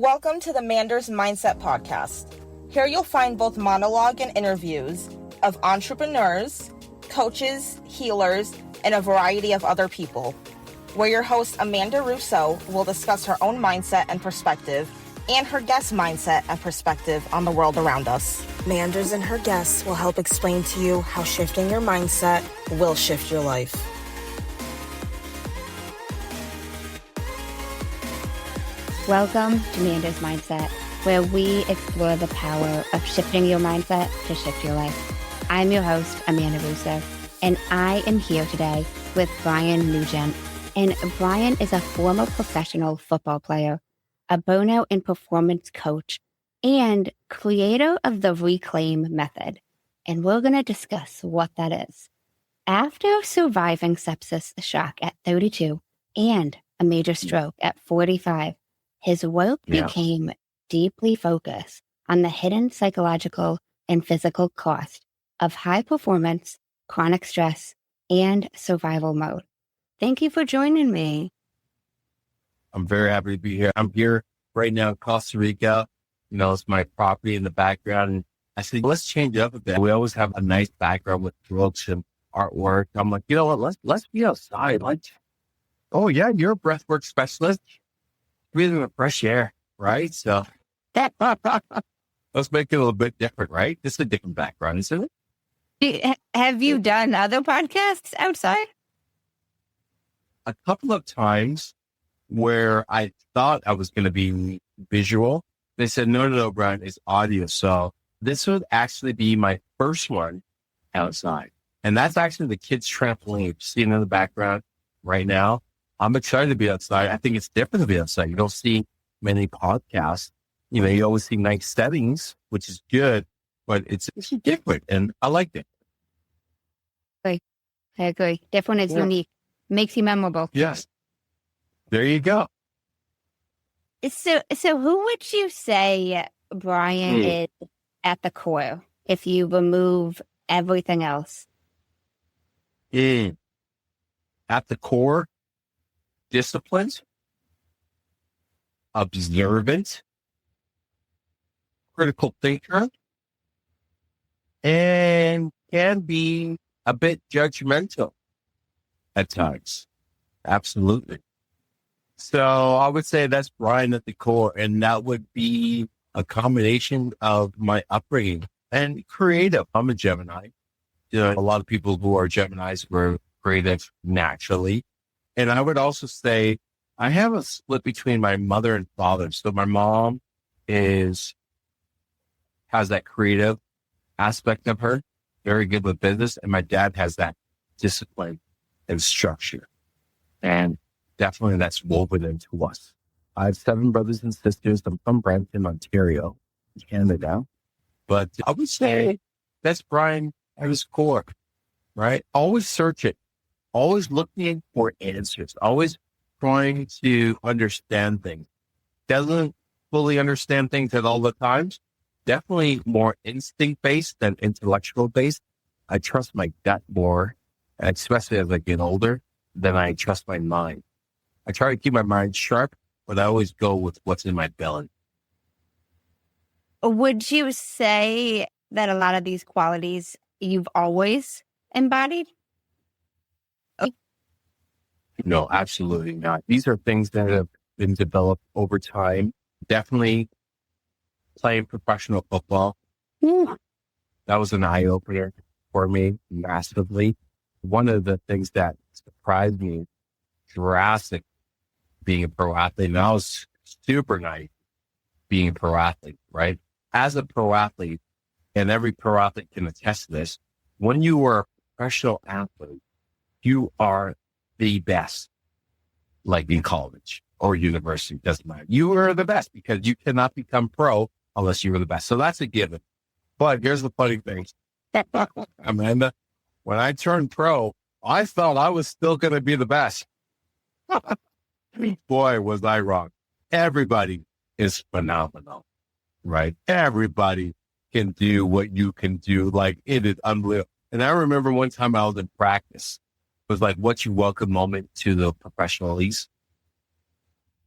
Welcome to the Manders Mindset Podcast. Here you'll find both monologue and interviews of entrepreneurs, coaches, healers, and a variety of other people, where your host Amanda Russo will discuss her own mindset and perspective and her guest mindset and perspective on the world around us. Manders and her guests will help explain to you how shifting your mindset will shift your life. Welcome to Amanda's Mindset, where we explore the power of shifting your mindset to shift your life. I'm your host, Amanda Russo, and I am here today with Brian Nugent. And Brian is a former professional football player, a burnout and performance coach, and creator of the Reclaim Method. And we're going to discuss what that is. After surviving sepsis shock at 32 and a major stroke at 45, his work became deeply focused on the hidden psychological and physical cost of high performance, chronic stress, and survival mode. Thank you for joining me. I'm very happy to be here. I'm here right now in Costa Rica. You know, it's my property in the background. And I said, let's change it up a bit. We always have a nice background with books and artwork. I'm like, you know what? Let's be outside. Oh yeah, you're a breathwork specialist. Breathing the fresh air, right? So let's make it a little bit different, right? This is a different background, isn't it? Have you done other podcasts outside? A couple of times where I thought I was going to be visual. They said, no, Brian, it's audio. So this would actually be my first one outside. And that's actually the kids' trampoline. Seeing in the background right now. I'm excited to be outside. I think it's different to be outside. You don't see many podcasts. You know, you always see nice settings, which is good, but it's different. And I liked it. I agree. Different is unique. Makes you memorable. Yes. There you go. So who would you say Brian is at the core if you remove everything else? At the core, disciplined, observant, critical thinker, and can be a bit judgmental at times. Absolutely. So I would say that's Brian at the core, and that would be a combination of my upbringing and creative. I'm a Gemini. You know, a lot of people who are Geminis were creative naturally. And I would also say I have a split between my mother and father. So my mom has that creative aspect of her, very good with business. And my dad has that discipline and structure. And definitely that's woven into us. I have 7 brothers and sisters. I'm from Brampton, Ontario, Canada. But I would say that's Brian at his core, right? Always searching. Always looking for answers, always trying to understand things. Doesn't fully understand things at all the times. Definitely more instinct-based than intellectual-based. I trust my gut more, and especially as I get older, than I trust my mind. I try to keep my mind sharp, but I always go with what's in my belly. Would you say that a lot of these qualities you've always embodied? No, absolutely not. These are things that have been developed over time. Definitely playing professional football. That was an eye-opener for me massively. One of the things that surprised me drastic being a pro athlete, and I was super naive being a pro athlete, right? As a pro athlete, and every pro athlete can attest to this, when you are a professional athlete, you are the best, like in college or university, doesn't matter. You are the best because you cannot become pro unless you are the best. So that's a given. But here's the funny thing. Amanda, when I turned pro, I thought I was still going to be the best. Boy, was I wrong. Everybody is phenomenal, right? Everybody can do what you can do. Like, it is unbelievable. And I remember one time I was in practice. It was like, what's your welcome moment to the professional leagues?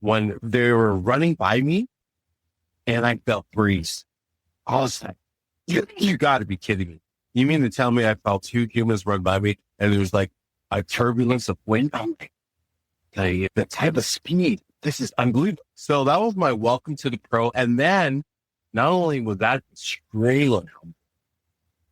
When they were running by me, and I felt breeze. I was like, you got to be kidding me. You mean to tell me I felt two humans run by me and there was like a turbulence of wind? I'm like, the type of speed, this is unbelievable. So that was my welcome to the pro. And then not only was that extremely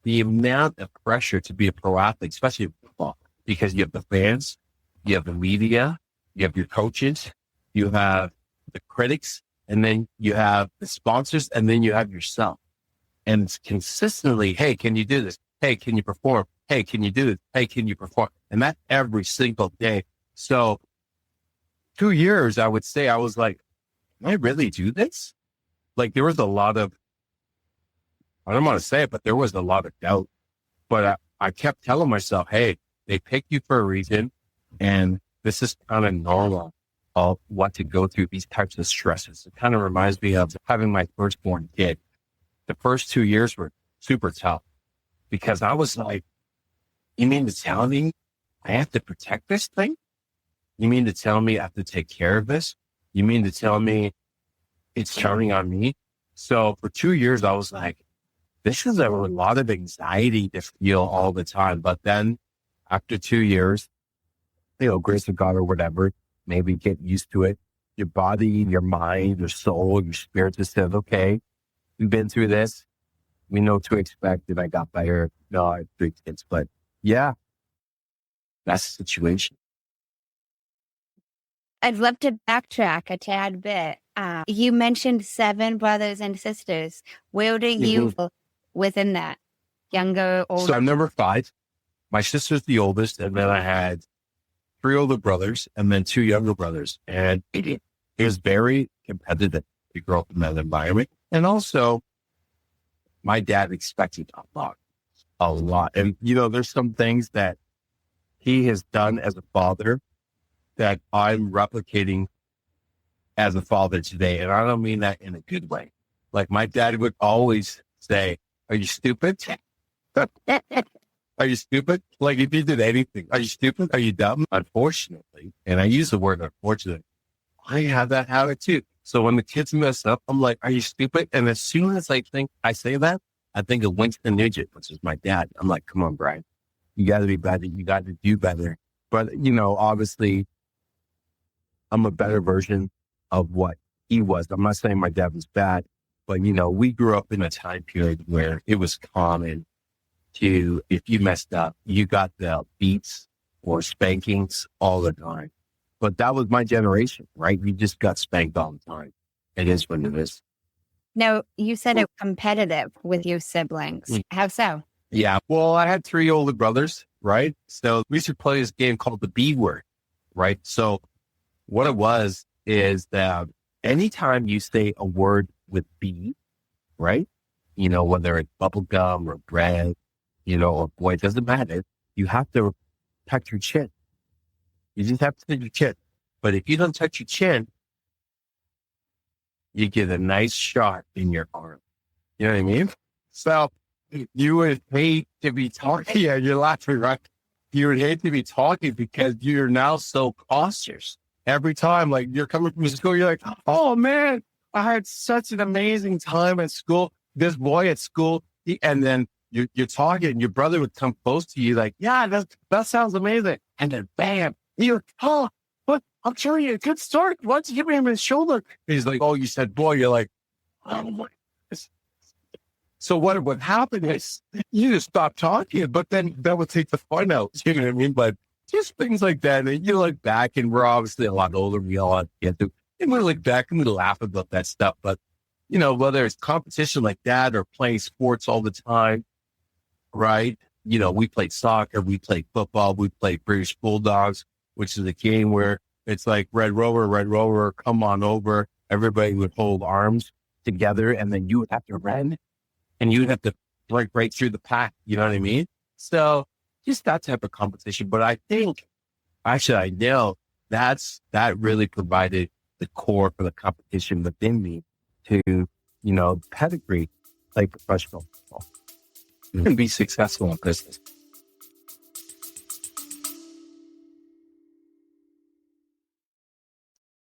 the amount of pressure to be a pro athlete, especially in football, because you have the fans, you have the media, you have your coaches, you have the critics, and then you have the sponsors, and then you have yourself. And it's consistently, hey, can you do this? Hey, can you perform? Hey, can you do this? Hey, can you perform? And that every single day. So 2 years, I would say, I was like, can I really do this? Like there was a lot of, I don't want to say it, but there was a lot of doubt. But I kept telling myself, hey, they picked you for a reason. And this is kind of normal of what to go through these types of stresses. It kind of reminds me of having my firstborn kid. The first 2 years were super tough because I was like, you mean to tell me I have to protect this thing? You mean to tell me I have to take care of this? You mean to tell me it's counting on me? So for 2 years, I was like, this is a lot of anxiety to feel all the time. But then after 2 years, grace of God or whatever, maybe get used to it. Your body, your mind, your soul, your spirit just says, okay, we've been through this. We know what to expect. And I got better. No, I have 3 kids, but yeah, that's the situation. I'd love to backtrack a tad bit. You mentioned 7 brothers and sisters. Where do you fall within that? Younger, older? So I'm number 5. My sister's the oldest, and then I had 3 older brothers and then 2 younger brothers. And it was very competitive to grow up in that environment. And also, my dad expected a lot. And, there's some things that he has done as a father that I'm replicating as a father today. And I don't mean that in a good way. Like my dad would always say, are you stupid? Are you stupid? Like if you did anything, are you stupid? Are you dumb? Unfortunately, and I use the word unfortunately, I have that habit too. So when the kids mess up, I'm like, are you stupid? And as soon as I say that, I think of Winston Nugent, which is my dad. I'm like, come on, Brian, you got to be better. You got to do better. But, obviously I'm a better version of what he was. I'm not saying my dad was bad, but, we grew up in a time period where it was common to, if you messed up, you got the beats or spankings all the time. But that was my generation, right? You just got spanked all the time. It is what it is. Now, you said it was competitive with your siblings. How so? Yeah. Well, I had 3 older brothers, right? So we used to play this game called the B word, right? So what it was is that anytime you say a word with B, right? Whether it's bubble gum or bread, or boy, it doesn't matter. You have to touch your chin. You just have to touch your chin. But if you don't touch your chin, you get a nice shot in your arm. You know what I mean? So you would hate to be talking. Yeah, you're laughing, right? You would hate to be talking because you're now so cautious. Every time, like you're coming from school, you're like, oh man, I had such an amazing time at school. This boy at school, and then you're talking, and your brother would come close to you, like, yeah, that sounds amazing. And then bam, you're, oh, but I'm telling you, a good start. Why don't you give him his shoulder? And he's like, oh, you said boy. You're like, oh my. So what would happen is you just stop talking, but then that would take the fun out. You know what I mean? But just things like that. And you look back, and we're obviously a lot older. We all get to, and we look back and we laugh about that stuff. But whether it's competition like that or playing sports all the time, right? We played soccer, we played football, we played British Bulldogs, which is a game where it's like Red Rover, come on over. Everybody would hold arms together, and then you would have to run, and you would have to break right through the pack. You know what I mean? So just that type of competition. But I think, actually, I know that really provided the core for the competition within me to, pedigree, play professional football and be successful in business.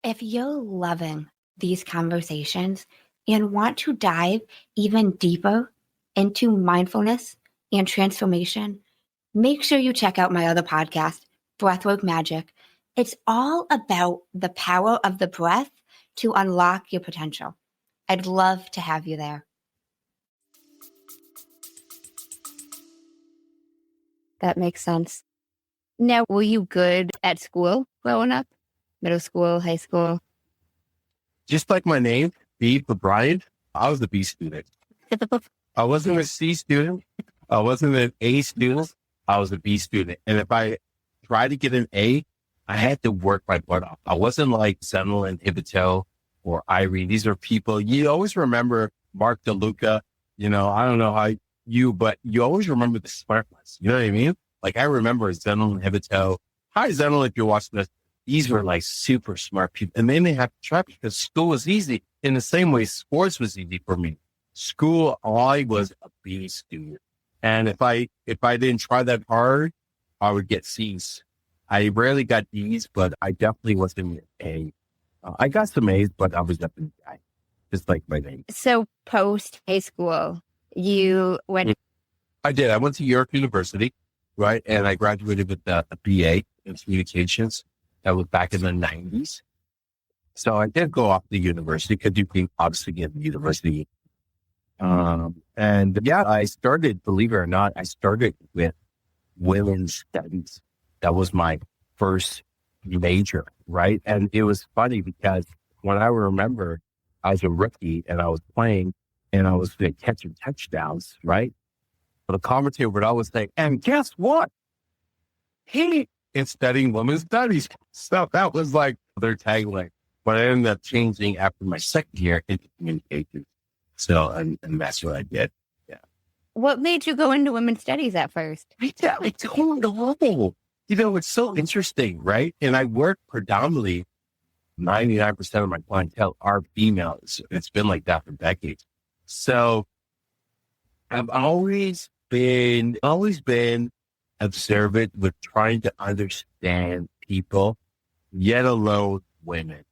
If you're loving these conversations, and want to dive even deeper into mindfulness and transformation, make sure you check out my other podcast, Breathwork Magic. It's all about the power of the breath to unlock your potential. I'd love to have you there. That makes sense. Now, were you good at school growing up? Middle school, high school? Just like my name, B for Brian, I was a B student. I wasn't a C student. I wasn't an A student. I was a B student. And if I tried to get an A, I had to work my butt off. I wasn't like Zenil and Hibito or Irene. These are people, you always remember Mark DeLuca. I don't know how but you always remember the smart ones. You know what I mean? Like I remember Zenil and Hibito. Hi, Zenil, if you're watching this. These were like super smart people. And then they have to try because school was easy. In the same way, sports was easy for me. School, I was a B student. And if I didn't try that hard, I would get C's. I rarely got D's, but I definitely wasn't an A. I got some A's, but I was definitely a guy, just like my name. So post high school, you went? I did. I went to York University, right? And I graduated with a BA in communications. That was back in the 90s. So I did go off to university because you can obviously get the university. And yeah, I started, believe it or not, I started with women's studies. That was my first major, right? And it was funny because when I remember I was a rookie and I was playing and I was catching touchdowns, right? But the commentator would always say, and guess what? He is studying women's studies. So that was like their tagline. But I ended up changing after my second year into communications. So, and that's what I did. Yeah. What made you go into women's studies at first? I don't know. It's so interesting, right? And I work predominantly, 99% of my clientele are females. It's been like that for decades. So I've always been observant with trying to understand people, yet alone women,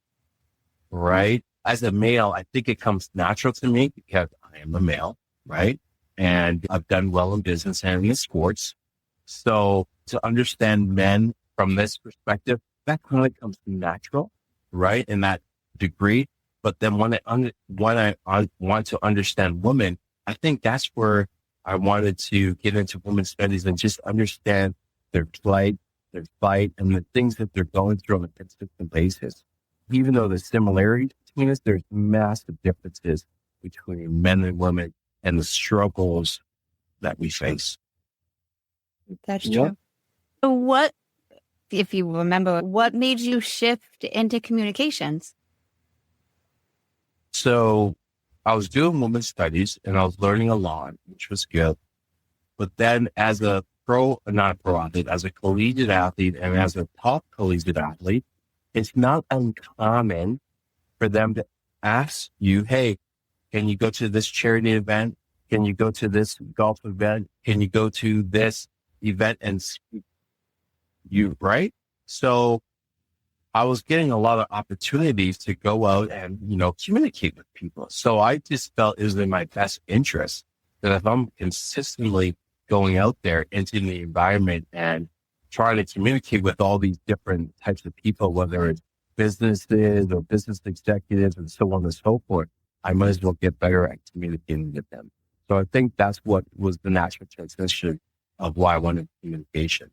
right? As a male, I think it comes natural to me because I am a male, right? And I've done well in business and in sports. So to understand men from this perspective, that kind of comes natural, right? In that degree. But then when I want to understand women, I think that's where I wanted to get into women's studies and just understand their plight, their fight, and the things that they're going through on a consistent basis. Even though there's similarities between us, there's massive differences between men and women and the struggles that we face. That's true. So what, if you remember, what made you shift into communications? So I was doing women's studies and I was learning a lot, which was good. But then as a as a collegiate athlete and as a top collegiate athlete, it's not uncommon for them to ask you, hey, can you go to this charity event? Can you go to this golf event? Can you go to this event and speak? Right? So I was getting a lot of opportunities to go out and, communicate with people. So I just felt it was in my best interest that if I'm consistently going out there into the environment and trying to communicate with all these different types of people, whether it's businesses or business executives and so on and so forth, I might as well get better at communicating with them. So I think that's what was the natural transition of why I wanted communication.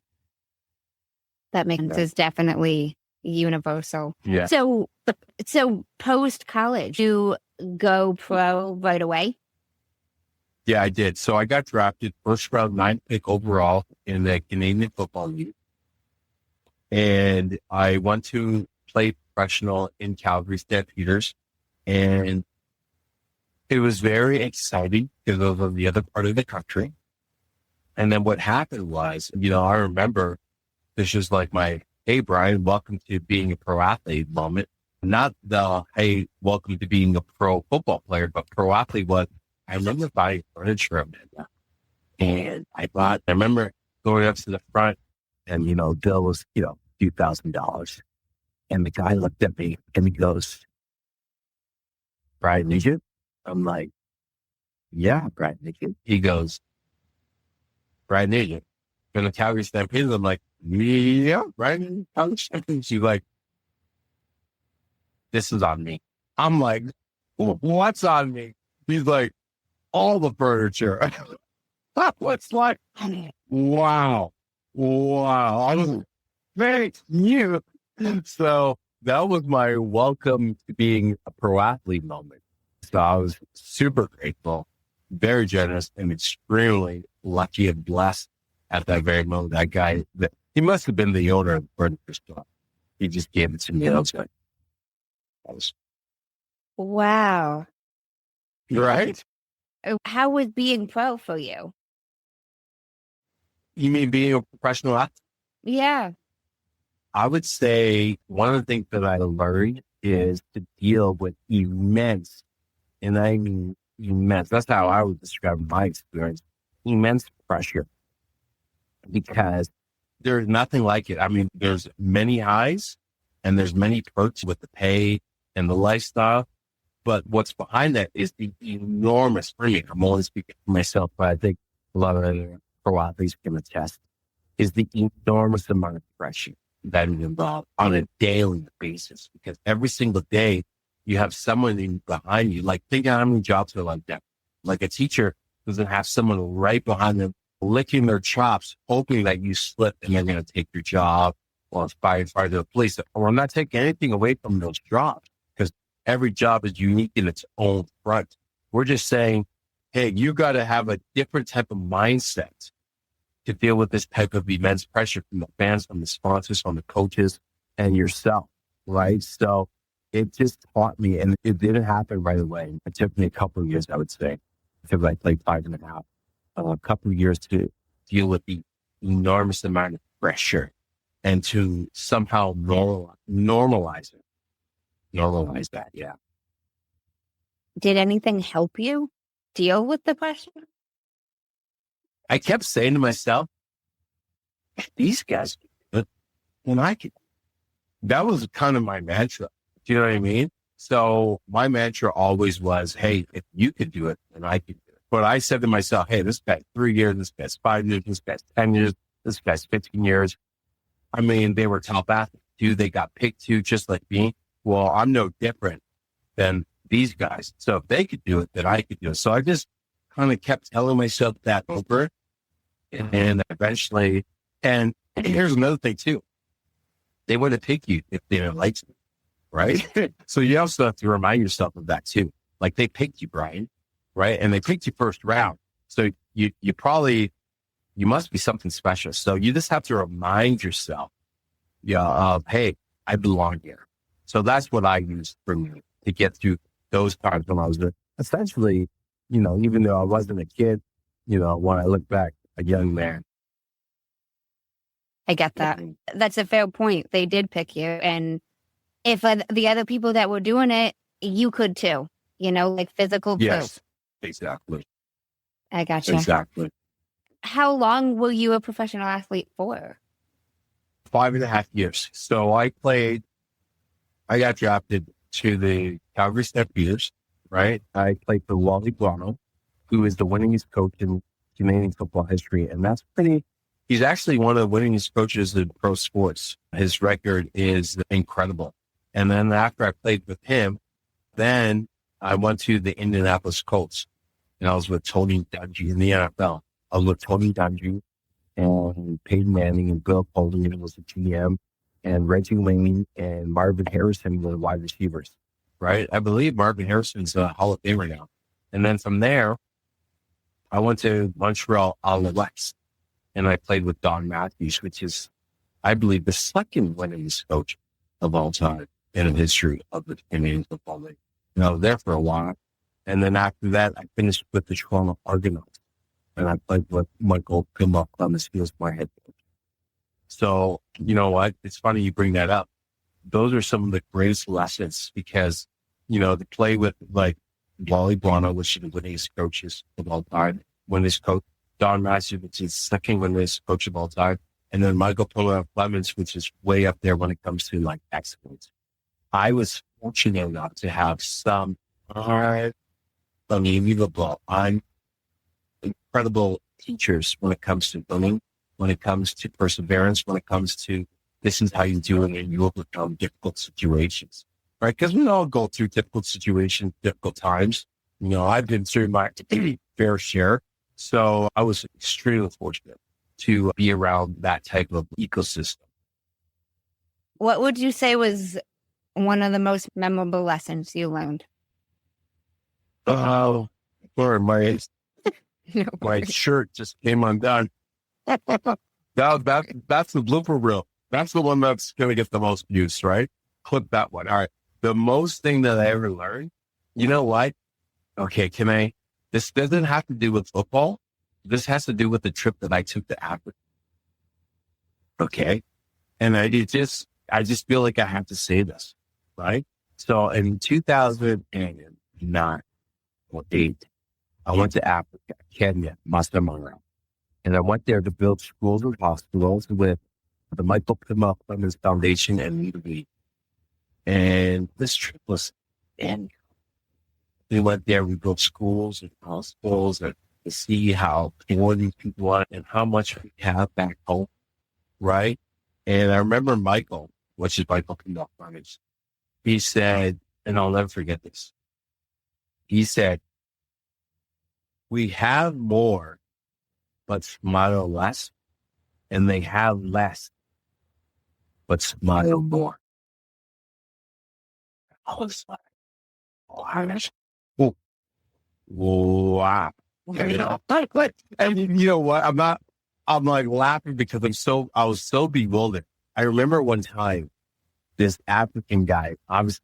That makes sense. It's definitely universal. Yeah. So post college, you go pro right away? Yeah, I did. So I got drafted first round 9th pick overall in the Canadian Football League. And I went to play professional in Calgary Stampeders. And it was very exciting because I was on the other part of the country. And then what happened was, I remember this was like my, hey, Brian, welcome to being a pro athlete moment. Not the, hey, welcome to being a pro football player, but pro athlete was, I remember buying furniture and I remember going up to the front and, bill was, a few $1,000. And the guy looked at me and he goes, Brian Nugent, I'm like, yeah, Brian Nugent. He goes, Brian Nugent, from the Calgary Stampede. I'm like, yeah, Brian, Calgary Stampede. She's like, this is on me. I'm like, what's on me? He's like, all the furniture. What's like, wow. I was, thank you. So that was my welcome to being a pro athlete moment. So I was super grateful, very generous, and extremely lucky and blessed at that very moment. That guy, he must have been the owner of the furniture store. He just gave it to me. I was like, Wow. right? How was being pro for you? You mean being a professional athlete? Yeah. I would say one of the things that I learned is to deal with immense, and I mean immense, that's how I would describe my experience, immense pressure, because there's nothing like it. I mean, there's many highs and there's many perks with the pay and the lifestyle, but what's behind that is the enormous, for me, I'm only speaking for myself, but I think a lot of other pro athletes can attest, is the enormous amount of pressure that is involved on a daily basis, because every single day you have someone behind you. Like, think of how many jobs are like that. Like, a teacher doesn't have someone right behind them licking their chops, hoping that you slip and they're going to take your job, or it's firefighter, the police. Or I'm not taking anything away from those jobs, because every job is unique in its own front. We're just saying, hey, you got to have a different type of mindset to deal with this type of immense pressure from the fans, from the sponsors, from the coaches, and yourself, right? So it just taught me, and it didn't happen right away. It took me a couple of years, I would say, because I played 5.5, a couple of years to deal with the enormous amount of pressure and to somehow normalize it. Normalize that, yeah. Did anything help you deal with the pressure? I kept saying to myself, these guys can do it, and I can. That was kind of my mantra. Do you know what I mean? So my mantra always was, hey, if you could do it, then I can do it. But I said to myself, hey, this guy's 3 years, this guy's 5 years, this guy's 10 years, this guy's 15 years. I mean, they were top athletes too. They got picked too, just like me. Well, I'm no different than these guys. So if they could do it, then I could do it. So I just kind of kept telling myself that over. And eventually, and here's another thing too. They wouldn't pick you if they didn't like you, right? So you also have to remind yourself of that too. Like, they picked you, Brian, right? And they picked you first round. So you must be something special. So you just have to remind yourself, of, hey, I belong here. So that's what I used for me to get through those times when I was essentially, even though I wasn't a kid, when I look back, a young man. I get that. That's a fair point. They did pick you. And if the other people that were doing it, you could too, like physical proof. Yes, exactly. I gotcha. Exactly. How long were you a professional athlete for? 5.5 years. So I got drafted to the Calgary Stampeders, right? I played for Wally Guano, who is the winningest coach in Canadian football history. And he's actually one of the winningest coaches in pro sports. His record is incredible. And then after I played with him, then I went to the Indianapolis Colts, and I was with Tony Dungy in the NFL. I was with Tony Dungy and Peyton Manning and Bill Polian was the GM, and Reggie Wayne and Marvin Harrison were the wide receivers, right? I believe Marvin Harrison's a Hall of Famer now. And then from there, I went to Montreal Alouettes, and I played with Don Matthews, which is, I believe, the second winningest coach of all time in the history of the Canadian Football League. I was there for a while. And then after that, I finished with the Toronto Argonauts, and I played with Michael Pimbuck on the Steelers, my head coach. So, you know what? It's funny you bring that up. Those are some of the greatest lessons, because, to play with like Wally Guano, which is the winningest coaches of all time, winningest coach, Don Matthews, which is second winningest coach of all time, and then Michael Clemens, which is way up there when it comes to like excellence. I was fortunate enough to have some unbelievable, incredible teachers when it comes to learning, when it comes to perseverance, when it comes to this is how you do it and you overcome difficult situations, right? Because we all go through difficult situations, difficult times. I've been through my fair share. So I was extremely fortunate to be around that type of ecosystem. What would you say was one of the most memorable lessons you learned? Oh, sorry, my shirt just came undone. That's the blooper reel. That's the one that's going to get the most views, right? Clip that one. All right. The most thing that I ever learned, you know what? Okay, this doesn't have to do with football. This has to do with the trip that I took to Africa. Okay. And I just feel like I have to say this, right? So in 2009 or 8, I went to Africa, Kenya, Mastermara. And I went there to build schools and hospitals with the Michael Pima Clemens Foundation and me. And this trip was incredible. We went there, we built schools and hospitals and to see how poor these people are and how much we have back home, right? And I remember Michael, which is Michael Pima Clemens, he said, and I'll never forget this. He said, we have more, but smile less, and they have less, but smile more. I was like, wow. And you know what? I'm like laughing because I was so bewildered. I remember one time, this African guy,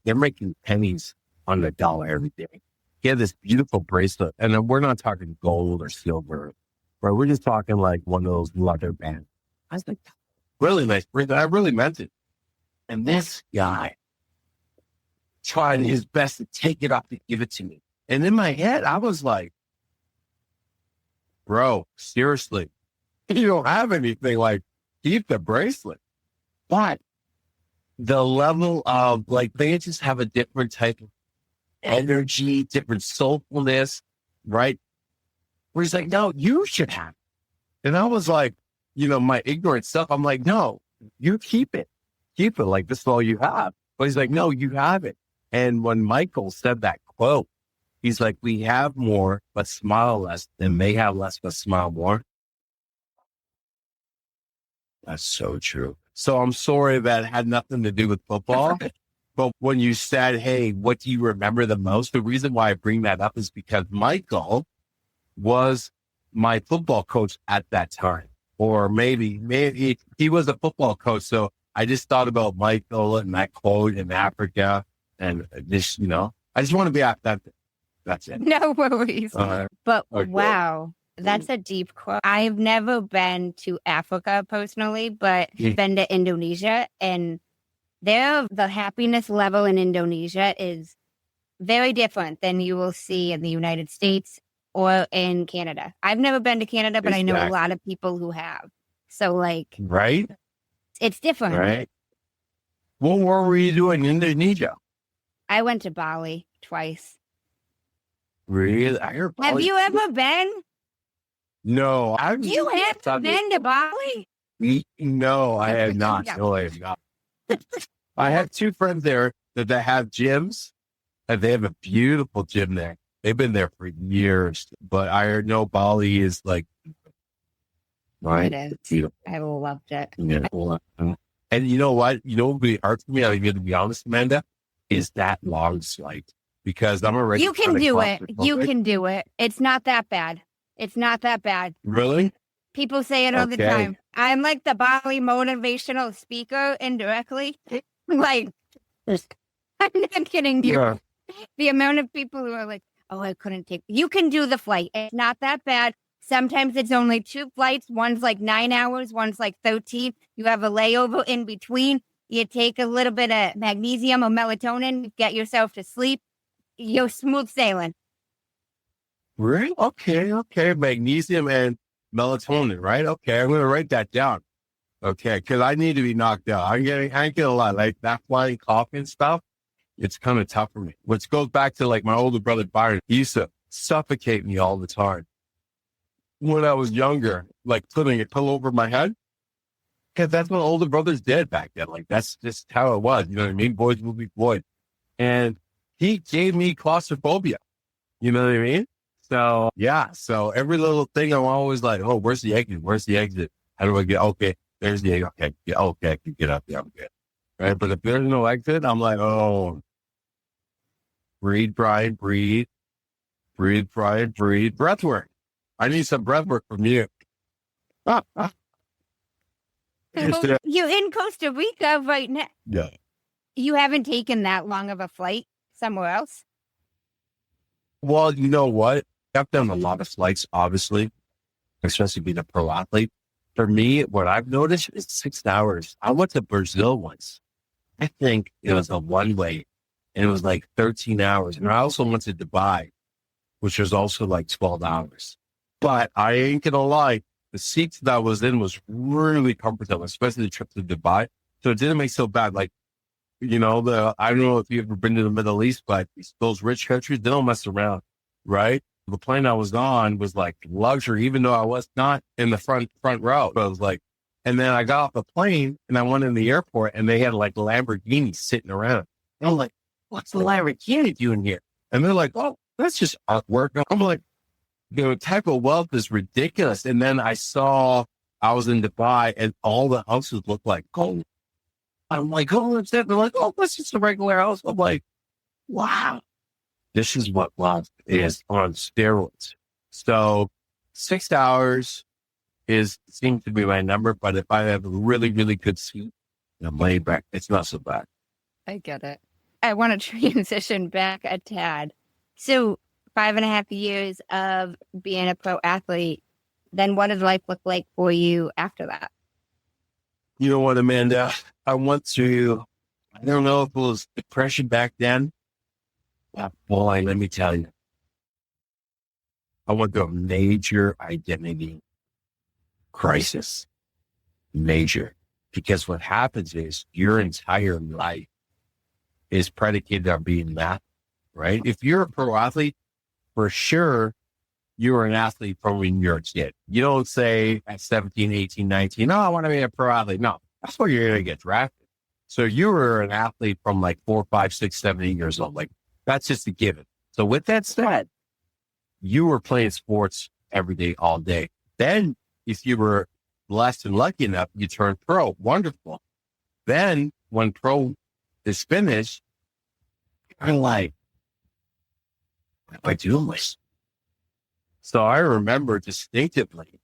they're making pennies on the dollar every day. He had this beautiful bracelet, and then we're not talking gold or silver, right? We're just talking like one of those leather bands. I was like, really nice bracelet. I really meant it. And this guy tried his best to take it off and give it to me. And in my head, I was like, bro, seriously, you don't have anything, like, keep the bracelet. But the level of, like, they just have a different type of energy, different soulfulness, right? Where he's like, no, you should have it. And I was like, my ignorant self, I'm like, no, you keep it. Keep it, like, this is all you have. But he's like, no, you have it. And when Michael said that quote, he's like, we have more, but smile less, and they have less, but smile more. That's so true. So I'm sorry that had nothing to do with football. But when you said, hey, what do you remember the most? The reason why I bring that up is because Michael was my football coach at that time. Or maybe he was a football coach. So I just thought about Michael and that quote in Africa. And this, I just want to be authentic. That's it. No worries. But okay. Wow, that's a deep quote. I've never been to Africa personally, but been to Indonesia. And the happiness level in Indonesia is very different than you will see in the United States or in Canada. I've never been to Canada, but I know a lot of people who have. So right? It's different. Right. What were you doing in Indonesia? I went to Bali twice. Really? Have you ever been? No. You haven't been to Bali? No, I have not. No, I have not. I have 2 friends there that have gyms, and they have a beautiful gym there. They've been there for years, but I know Bali is like, right? It is. Beautiful. I loved it. Yeah. And you know what? What would be hard for me, I'm going to be honest, Amanda, is that long flight. Because I'm already. You can do it. You can do it. It's not that bad. It's not that bad. Really? People say it all the time. I'm like the Bali motivational speaker indirectly. Like, I'm not kidding you. Yeah. The amount of people who are like, oh, I couldn't take. You can do the flight. It's not that bad. Sometimes it's only 2 flights. One's like 9 hours. One's like 13. You have a layover in between. You take a little bit of magnesium or melatonin, get yourself to sleep. You're smooth sailing. Really? Okay. Magnesium and melatonin, right? Okay. I'm going to write that down. Okay. Because I need to be knocked out. I ain't getting a lot. Like that flying coffee and stuff, it's kind of tough for me. Which goes back to like my older brother, Byron. He used to suffocate me all the time. When I was younger, like putting a pillow over my head, because that's what older brothers did back then. Like, that's just how it was. You know what I mean? Boys will be boys. And he gave me claustrophobia. You know what I mean? So, yeah. So every little thing, I'm always like, oh, where's the exit? Where's the exit? How do I get? Okay, there's the exit. Okay, yeah, okay, I can get up there. I'm good. Right? But if there's no exit, I'm like, oh, breathe, Brian, breathe. Breathe, Brian, breathe. Breath work. I need some breath work from you. So you're in Costa Rica right now. Yeah. You haven't taken that long of a flight somewhere else? Well, you know what? I've done a lot of flights, obviously, especially being a pro athlete. For me, what I've noticed is 6 hours. I went to Brazil once. I think it was a one-way, and it was like 13 hours. And I also went to Dubai, which was also like 12 hours. But I ain't going to lie, the seats that I was in was really comfortable, especially the trip to Dubai. So it didn't make so bad. Like, you know, I don't know if you've ever been to the Middle East, but those rich countries, they don't mess around, right? The plane I was on was like luxury, even though I was not in the front row. But I was like, and then I got off the plane and I went in the airport and they had like Lamborghinis sitting around. And I'm like, what's the Lamborghini doing here? And they're like, oh, that's just artwork. I'm like, the type of wealth is ridiculous. And then I was in Dubai and all the houses look like gold. I'm like, oh, what's that? They're like, oh, that's just a regular house. I'm like, wow, this is what wealth is on steroids. So 6 hours seems to be my number. But if I have a really, really good seat and I'm laid back, it's not so bad. I get it. I want to transition back a tad. So 5.5 years of being a pro athlete, then what did life look like for you after that? You know what, Amanda? I don't know if it was depression back then, but boy, let me tell you, I went through a major identity crisis. Major. Because what happens is your entire life is predicated on being math, right? If you're a pro athlete, for sure, you're an athlete from when you're a kid. You don't say at 17, 18, 19, I want to be a pro athlete. No, that's where you're going to get drafted. So you were an athlete from like 4, 5, 6, 7, 8 years old. Like, that's just a given. So with that said, you were playing sports every day, all day. Then if you were blessed and lucky enough, you turned pro. Wonderful. Then when pro is finished, you're like, what am I doing with? So I remember distinctively,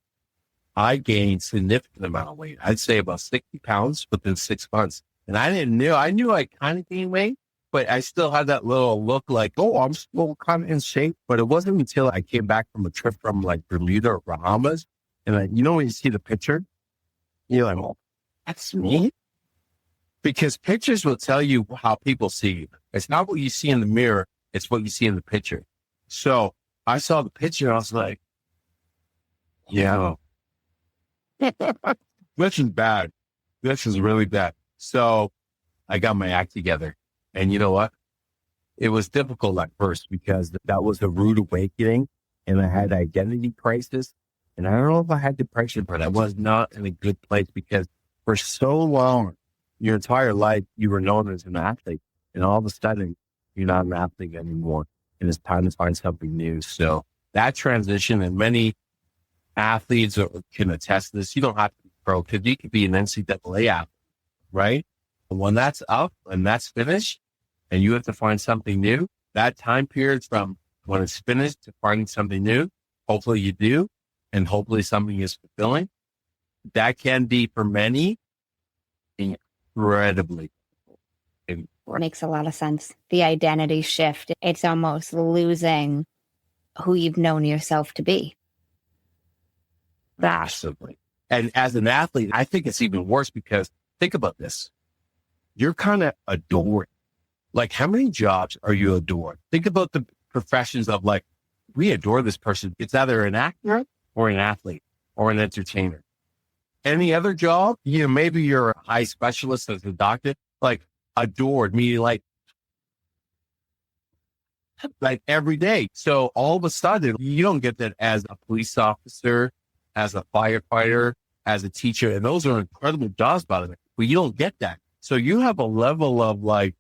I gained significant amount of weight. I'd say about 60 pounds within 6 months. And I knew I kind of gained weight, but I still had that little look like, oh, I'm still kind of in shape. But it wasn't until I came back from a trip from like Bermuda or Bahamas. And when you see the picture, you're like, oh, that's me. Because pictures will tell you how people see you. It's not what you see in the mirror. It's what you see in the picture. So I saw the picture and I was like, yeah, this is bad. This is really bad. So I got my act together. And you know what? It was difficult at first because that was a rude awakening and I had identity crisis. And I don't know if I had depression, but I was not in a good place because for so long, your entire life, you were known as an athlete. And all of a sudden, you're not an athlete anymore. And it's time to find something new. So that transition, and many athletes can attest to this. You don't have to be pro because you could be an NCAA athlete, right? And when that's up and that's finished and you have to find something new, that time period from when it's finished to finding something new, hopefully you do. And hopefully something is fulfilling. That can be for many incredibly. Makes a lot of sense. The identity shift. It's almost losing who you've known yourself to be. Massively. And as an athlete, I think it's even worse because think about this. You're kind of adored. Like, how many jobs are you adored? Think about the professions of like, we adore this person. It's either an actor or an athlete or an entertainer. Any other job, maybe you're a high specialist as a doctor, like adored, meaning like like every day. So all of a sudden, you don't get that as a police officer, as a firefighter, as a teacher. And those are incredible jobs, by the way, but you don't get that. So you have a level of like,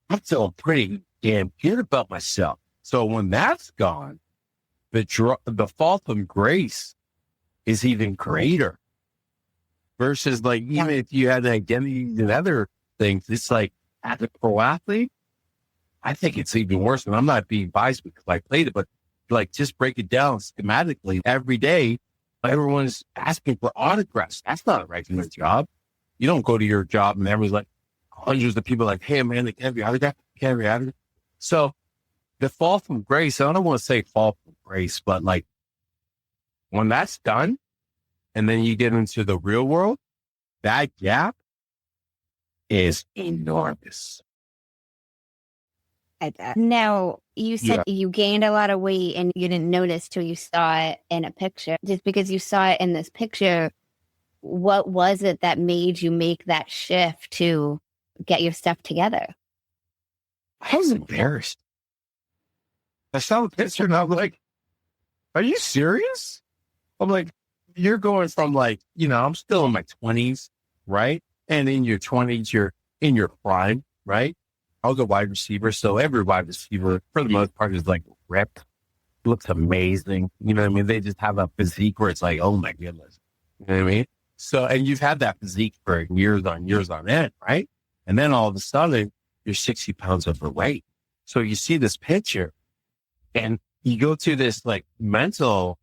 I'm feeling pretty damn good about myself. So when that's gone, the fall from grace is even greater versus like, even if you had identities and other things, it's like as a pro athlete, I think it's even worse. And I'm not being biased because I played it, but like just break it down schematically every day. Everyone's asking for autographs. That's not a regular job. You don't go to your job and everyone's like, hundreds of people like, hey, man, they can't be autographed. Can't be autographed. So the fall from grace, I don't want to say fall from grace, but like when that's done and then you get into the real world, that gap is enormous. Now, you said you gained a lot of weight and you didn't notice till you saw it in a picture. Just because you saw it in this picture, what was it that made you make that shift to get your stuff together? I was embarrassed. I saw the picture and I'm like, are you serious? I'm like, you're going from like, I'm still in my 20s, right? And in your 20s, you're in your prime, right? I was a wide receiver. So every wide receiver, for the most part, is like ripped, looks amazing. You know what I mean? They just have a physique where it's like, oh my goodness. You know what I mean? So, and you've had that physique for years on end, right? And then all of a sudden, you're 60 pounds overweight. So you see this picture and you go to this like mental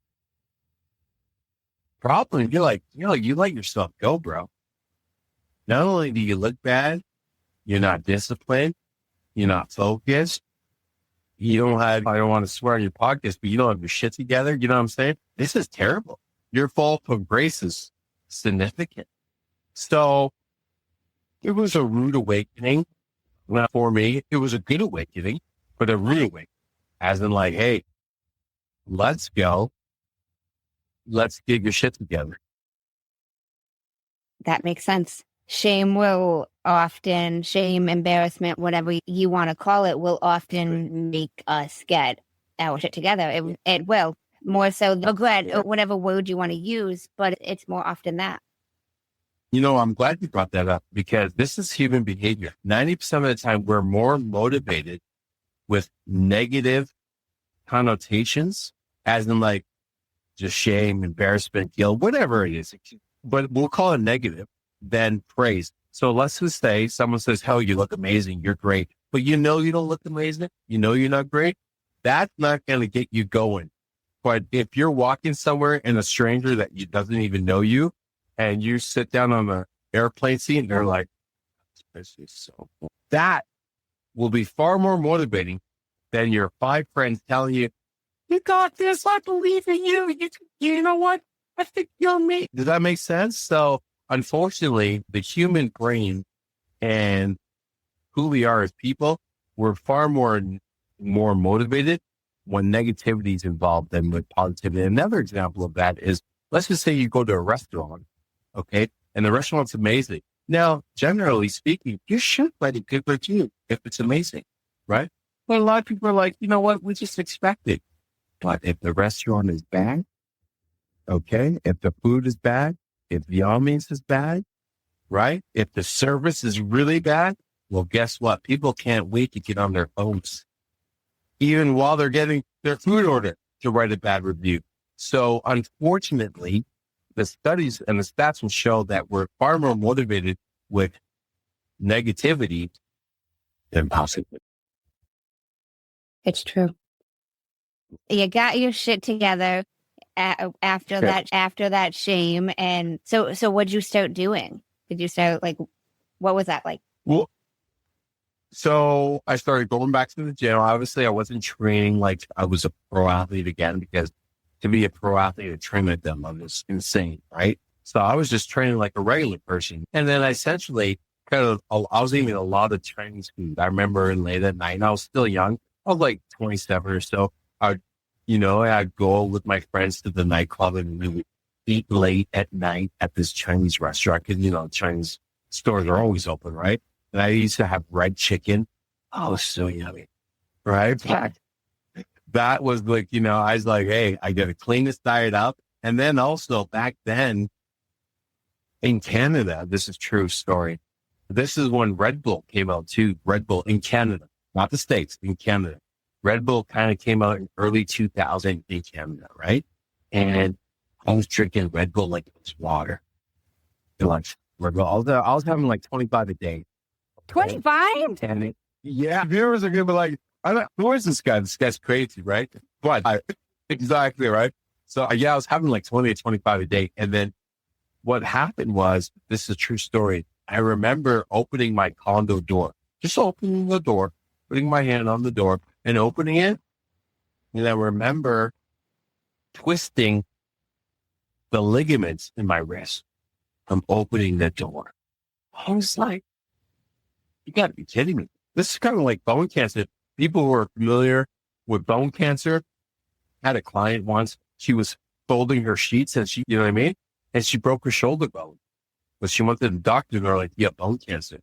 problem. You're like, you let yourself go, bro. Not only do you look bad, you're not disciplined, you're not focused. You don't have, I don't want to swear on your podcast, but you don't have your shit together. You know what I'm saying? This is terrible. Your fall from grace is significant. So it was a rude awakening. Not for me. It was a good awakening, but a rude awakening. As in like, hey, let's go. Let's get your shit together. That makes sense. Shame, embarrassment, whatever you want to call it, will often make us get our shit together. It will. More so, whatever word you want to use, but it's more often that. I'm glad you brought that up because this is human behavior. 90% of the time, we're more motivated with negative connotations, as in like just shame, embarrassment, guilt, whatever it is. But we'll call it negative than praise. So let's just say someone says, hell, you look amazing. You're great. But you don't look amazing. You're not great. That's not going to get you going. But if you're walking somewhere and a stranger that doesn't even know you, and you sit down on the airplane seat and they're like, this is so cool. That will be far more motivating than your 5 friends telling you, you got this. I believe in you. You know what? I think you'll make. Does that make sense? So unfortunately, the human brain and who we are as people, we're far more motivated when negativity is involved than with positivity. Another example of that is, let's just say you go to a restaurant. Okay. And the restaurant's amazing. Now, generally speaking, you should let it good review if it's amazing, right? But a lot of people are like, you know what? We just expect it. But if the restaurant is bad, okay. If the food is bad, if the ambiance is bad, right? If the service is really bad, well, guess what? People can't wait to get on their phones, even while they're getting their food order, to write a bad review. So unfortunately, the studies and the stats will show that we're far more motivated with negativity than positive. It's true. You got your shit together after that shame. And so what'd you start doing? Did you start what was that like? Well, so I started going back to the gym. Obviously I wasn't training like I was a pro athlete again, because to be a pro athlete and train at that level is insane, right? So I was just training like a regular person. And then I essentially I was eating a lot of Chinese food. I remember late at night, and I was still young. I was like 27 or so. I'd go with my friends to the nightclub and we would eat late at night at this Chinese restaurant. Cause Chinese stores are always open, right? And I used to have red chicken. Oh, it was so yummy, right? that was like, I was like, hey, I got to clean this diet up. And then also back then in Canada, this is true story. This is when Red Bull came out too. Red Bull in Canada, not the States, in Canada. Red Bull kind of came out in early 2000 in Canada, right? And I was drinking Red Bull like it was water. Like Red Bull. I was having like 25 a day. 25? And yeah, viewers are gonna be like, who is this guy? This guy's crazy, right? But exactly, right? So yeah, I was having like 20 or 25 a day. And then what happened was, this is a true story. I remember opening my condo door, just opening the door, putting my hand on the door and opening it. And I remember twisting the ligaments in my wrist from opening the door. I was like, you gotta be kidding me. This is kind of like bone cancer. People who are familiar with bone cancer, I had a client once, she was folding her sheets and she, you know what I mean? And she broke her shoulder bone. But she went to the doctor and they're like, yeah, bone cancer,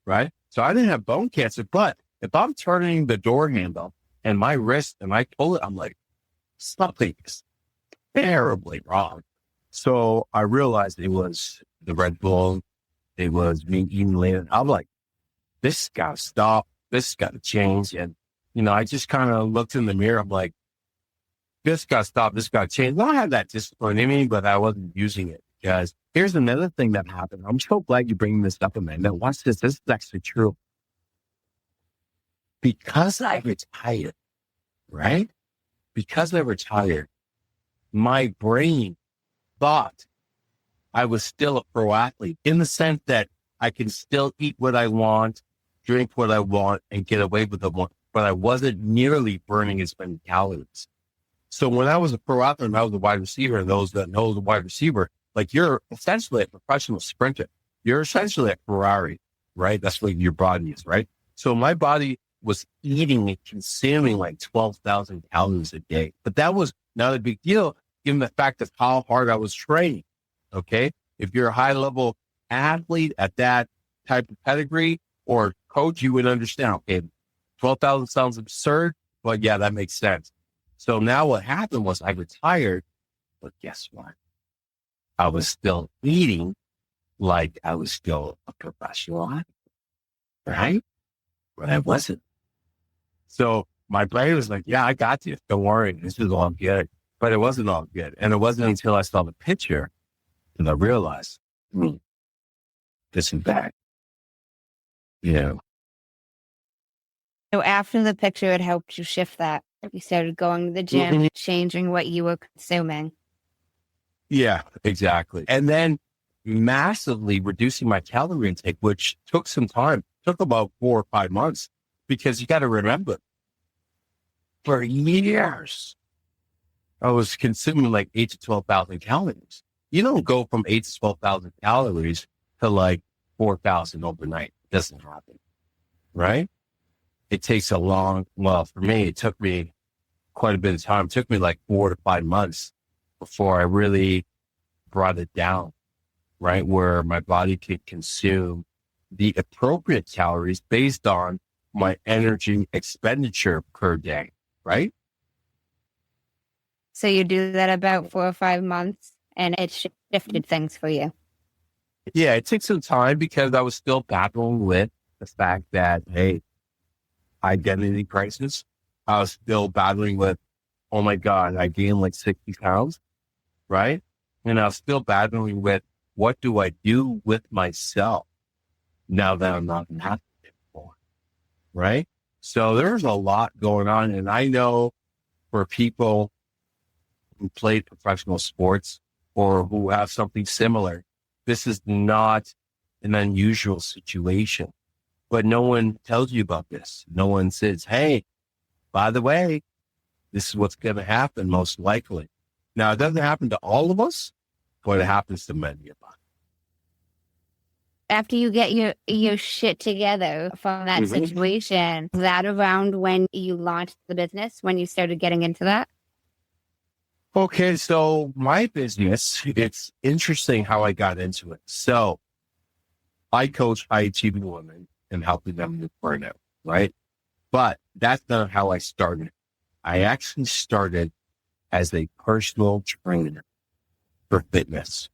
right? So I didn't have bone cancer, but if I'm turning the door handle and my wrist and I pull it, I'm like, something is terribly wrong. So I realized it was the Red Bull. It was me eating later. I'm like, this got to stop. This got to change. And, I just kind of looked in the mirror. I'm like, this got to stop. This got to change. I had that discipline in me, but I wasn't using it because here's another thing that happened. I'm so glad you're bringing this up, Amanda. Watch this. This is actually true. Because I retired, right? Because I retired, my brain thought I was still a pro athlete in the sense that I can still eat what I want, drink what I want, and get away with it, but I wasn't nearly burning as many calories. So when I was a pro athlete and I was a wide receiver, and those that know the wide receiver, like you're essentially a professional sprinter. You're essentially a Ferrari, right? That's what your body is, right? So my body was eating and consuming like 12,000 calories a day. But that was not a big deal given the fact of how hard I was training. Okay. If you're a high level athlete at that type of pedigree or coach, you would understand, okay, 12,000 sounds absurd, but yeah, that makes sense. So now what happened was I retired, but guess what? I was still eating like I was still a professional athlete, right? But I wasn't. So my brain was like, yeah, I got you. Don't worry. This is all good. But it wasn't all good. And it wasn't until I saw the picture that I realized, this is bad. So after the picture, it helped you shift that. You started going to the gym, changing what you were consuming. Yeah, exactly. And then massively reducing my calorie intake, which took some time, took about 4 or 5 months, because you got to remember, for years, I was consuming like 8 to 12,000 calories. You don't go from 8 to 12,000 calories to like 4,000 overnight. It doesn't happen, right? It takes for me, it took me quite a bit of time. It took me like 4 to 5 months before I really brought it down, right? Where my body could consume the appropriate calories based on my energy expenditure per day, right? So you do that about 4 or 5 months and it shifted things for you. Yeah, it took some time because I was still battling with the fact that, hey, identity crisis. I was still battling with, oh my God, I gained like 60 pounds, right? And I was still battling with, what do I do with myself now that I'm not an athlete anymore, right? So there's a lot going on. And I know for people who played professional sports or who have something similar, this is not an unusual situation. But no one tells you about this. No one says, hey, by the way, this is what's going to happen most likely. Now, it doesn't happen to all of us, but it happens to many of us. After you get your shit together from that situation, was that around when you launched the business, when you started getting into that? Okay, so my business, it's interesting how I got into it. So I coach high-achieving women and helping them with burnout, right? But that's not how I started. I actually started as a personal trainer for fitness.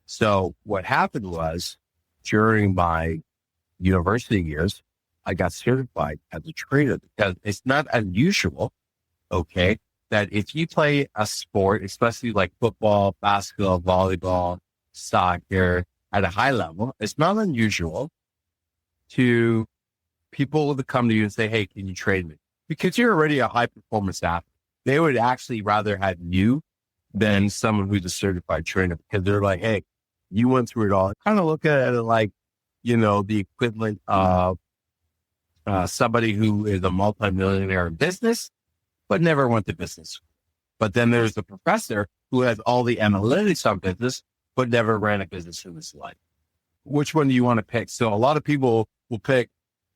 So what happened was during my university years, I got certified as a trainer because it's not unusual, okay, that if you play a sport, especially like football, basketball, volleyball, soccer at a high level, it's not unusual to people to come to you and say, hey, can you train me? Because you're already a high performance athlete. They would actually rather have you than someone who's a certified trainer because they're like, hey, you went through it all. I kind of look at it like, the equivalent of somebody who is a multimillionaire in business, but never went to business. But then there's the professor who has all the analytics on business, but never ran a business in his life. Which one do you want to pick? So a lot of people will pick,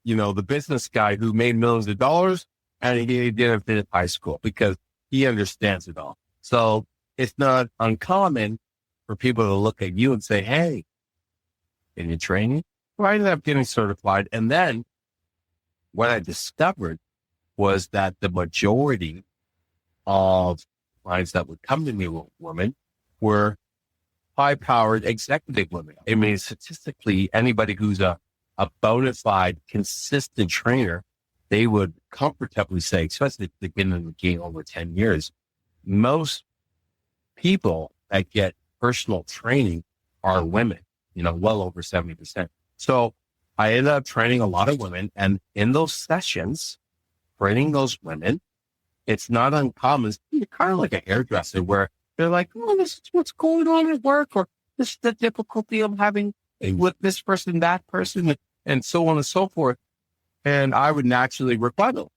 the business guy who made millions of dollars and he didn't finish high school because he understands it all. So it's not uncommon for people to look at you and say, hey, can you train me? So I ended up getting certified. And then what I discovered was that the majority of clients that would come to me, women, were high-powered executive women. I mean, statistically, anybody who's a bona fide, consistent trainer, they would comfortably say, especially if they've been in the game over 10 years, most people that get personal training are women, well over 70%. So I ended up training a lot of women. And in those sessions, training those women, it's not uncommon. You're kind of like a hairdresser where they're like, oh, this is what's going on at work, or this is the difficulty I'm having with this person, that person, and so on and so forth. And I would naturally rebuttal.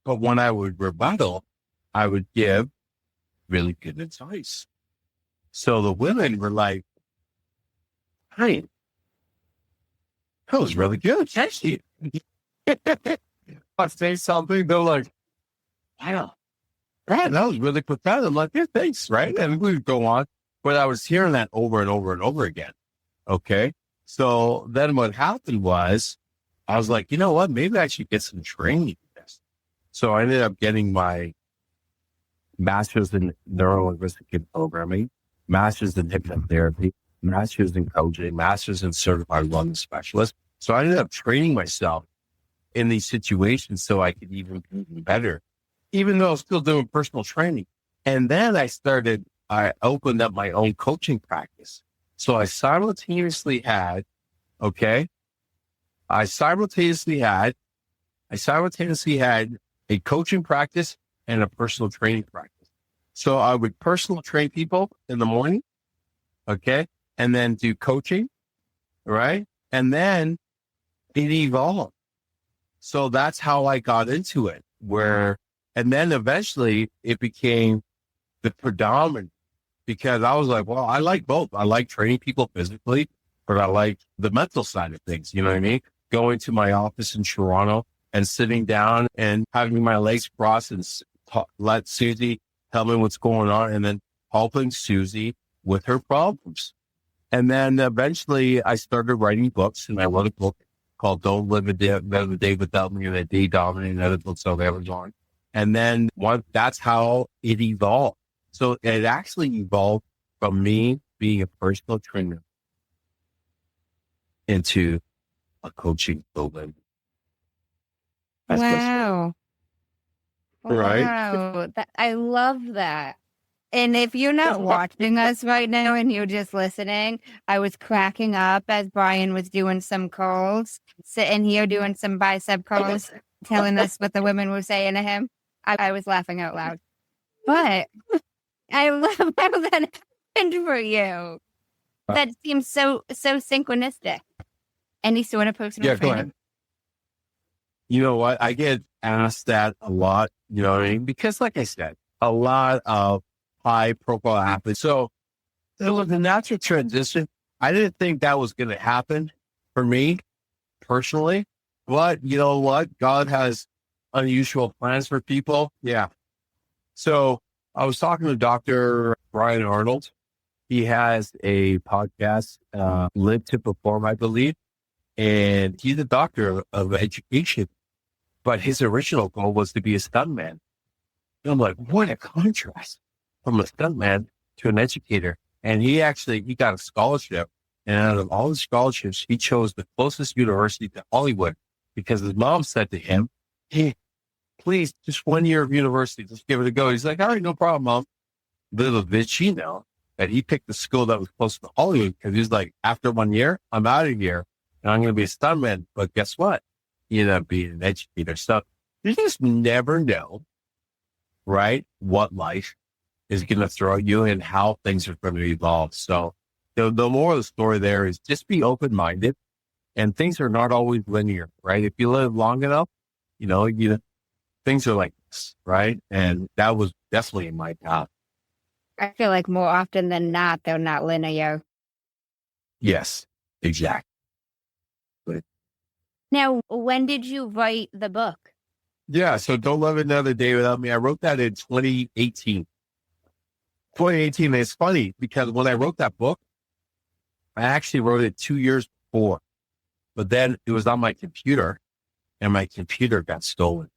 But when I would rebuttal, I would give really good advice. So the women were like, hey, that was really good. Thank you. I say something, they're like, wow, that was really profound. I'm like, yeah, thanks, right? And we would go on. But I was hearing that over and over and over again. Okay. So then what happened was, I was like, you know what? Maybe I should get some training for this. So I ended up getting my master's in neuro-linguistic programming, master's in hypnotherapy, master's in coaching, master's in certified wellness specialist. So I ended up training myself in these situations so I could even be better, even though I was still doing personal training. And then I opened up my own coaching practice. So I simultaneously had a coaching practice and a personal training practice. So I would personal train people in the morning, okay, and then do coaching, right? And then it evolved. So that's how I got into it, and then eventually it became the predominant, because I was like, well, I like both. I like training people physically, but I like the mental side of things. You know what I mean? Going to my office in Toronto and sitting down and having my legs crossed and let Susie tell me what's going on, and then helping Susie with her problems. And then eventually I started writing books, and I wrote a book called Don't Live a Day Without Me, and a Day Dominating Other Books on Amazon. And then that's how it evolved. So it actually evolved from me being a personal trainer into a coaching program. Wow. Right? Wow. I love that. And if you're not watching us right now and you're just listening, I was cracking up as Brian was doing some calls, sitting here doing some bicep calls, telling us what the women were saying to him. I was laughing out loud. But I love how that happened for you. That seems so synchronistic. Any sort of personal Go ahead. training? You know what? I get asked that a lot, you know what I mean? Because like I said, a lot of high profile athletes. So it was a natural transition. I didn't think that was going to happen for me personally, but you know what? God has unusual plans for people. Yeah. So I was talking to Dr. Brian Arnold. He has a podcast, Live to Perform, I believe. And he's a doctor of education, but his original goal was to be a stuntman. And I'm like, what a contrast from a stuntman to an educator. And he got a scholarship. And out of all the scholarships, he chose the closest university to Hollywood because his mom said to him, hey, please, just 1 year of university, just give it a go. He's like, all right, no problem, Mom. Little did she know that he picked the school that was close to Hollywood because he's like, after 1 year, I'm out of here and I'm going to be a stuntman. But guess what? He ended up being an educator. So you just never know, right, what life is going to throw you and how things are going to evolve. So the moral of the story there is just be open-minded, and things are not always linear, right? If you live long enough, things are like this, right? And that was definitely in my path. I feel like more often than not, they're not linear. Yes, exactly. Now, when did you write the book? Yeah, so Don't Live Another Day Without Me. I wrote that in 2018. 2018, it's funny because when I wrote that book, I actually wrote it 2 years before, but then it was on my computer and my computer got stolen.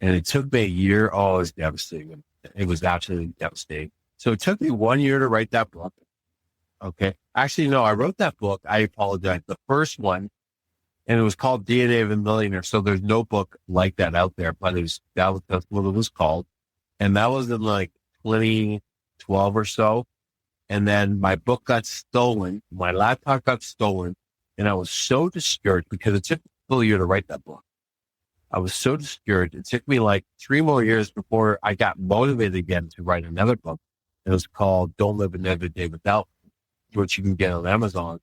And it took me a year. Oh, it was devastating. It was absolutely devastating. So it took me 1 year to write that book. Okay. Actually, no, I wrote that book. I apologize. The first one, and it was called DNA of a Millionaire. So there's no book like that out there, but that's what it was called. And that was in like 2012 or so. And then my book got stolen. My laptop got stolen. And I was so discouraged because it took a full year to write that book. I was so discouraged. It took me like 3 more years before I got motivated again to write another book. It was called Don't Live Another Day Without Me, which you can get on Amazon.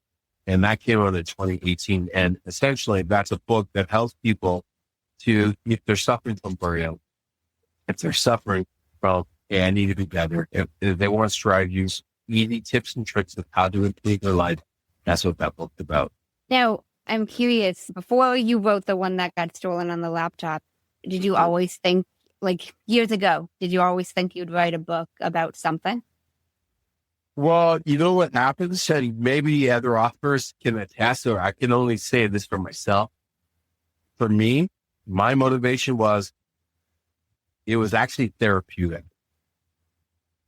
And that came out in 2018. And essentially, that's a book that helps people to, if they're suffering from burnout, if they're suffering from, hey, I need to be better, if they want to strive, use easy tips and tricks of how to improve their life. That's what that book's about. Now, I'm curious, before you wrote the one that got stolen on the laptop, did you always think, like years ago, did you always think you'd write a book about something? Well, you know what happens, and maybe other authors can attest, or I can only say this for myself. For me, my motivation it was actually therapeutic,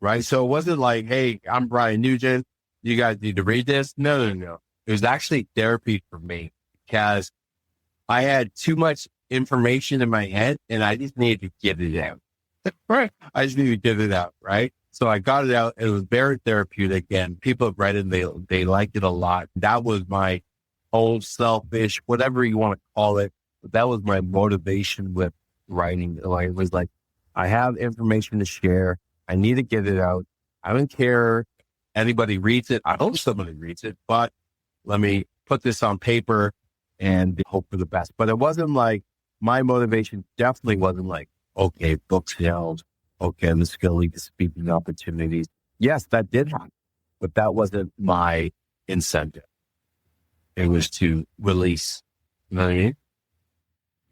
right? So it wasn't like, hey, I'm Brian Nugent, you guys need to read this. No. It was actually therapy for me because I had too much information in my head and I just needed to get it out. Right? I just needed to get it out, right? So I got it out. It was very therapeutic, and people have read it and they liked it a lot. That was my own selfish, whatever you want to call it. But that was my motivation with writing. Like, it was like, I have information to share. I need to get it out. I don't care anybody reads it. I hope somebody reads it, but let me put this on paper and hope for the best. But it wasn't like, my motivation definitely wasn't like, okay, book sales. Okay, this is going to lead to speaking opportunities. Yes, that did happen, but that wasn't my incentive. It was to release. You know what I mean?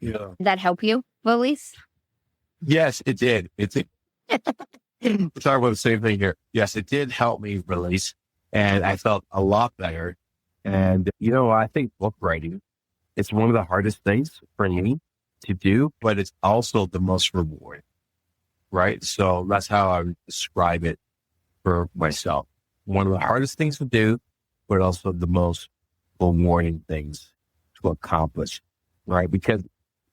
Yeah. Did that help you release? Yes, it did. We're talking about the same thing here. Yes, it did help me release, and I felt a lot better. And, I think book writing, it's one of the hardest things for me to do, but it's also the most rewarding, right? So that's how I would describe it for myself. One of the hardest things to do, but also the most rewarding things to accomplish, right? Because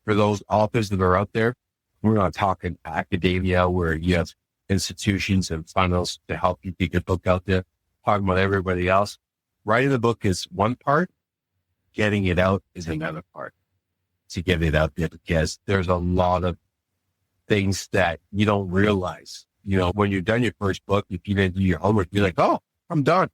for those authors that are out there, we're not talking academia where you have institutions and funnels to help you get your book out there. Talking about everybody else. Writing the book is one part. Getting it out is another part to get it out there, because there's a lot of things that you don't realize. When you're done your first book, if you didn't do your homework, you're like, oh, I'm done.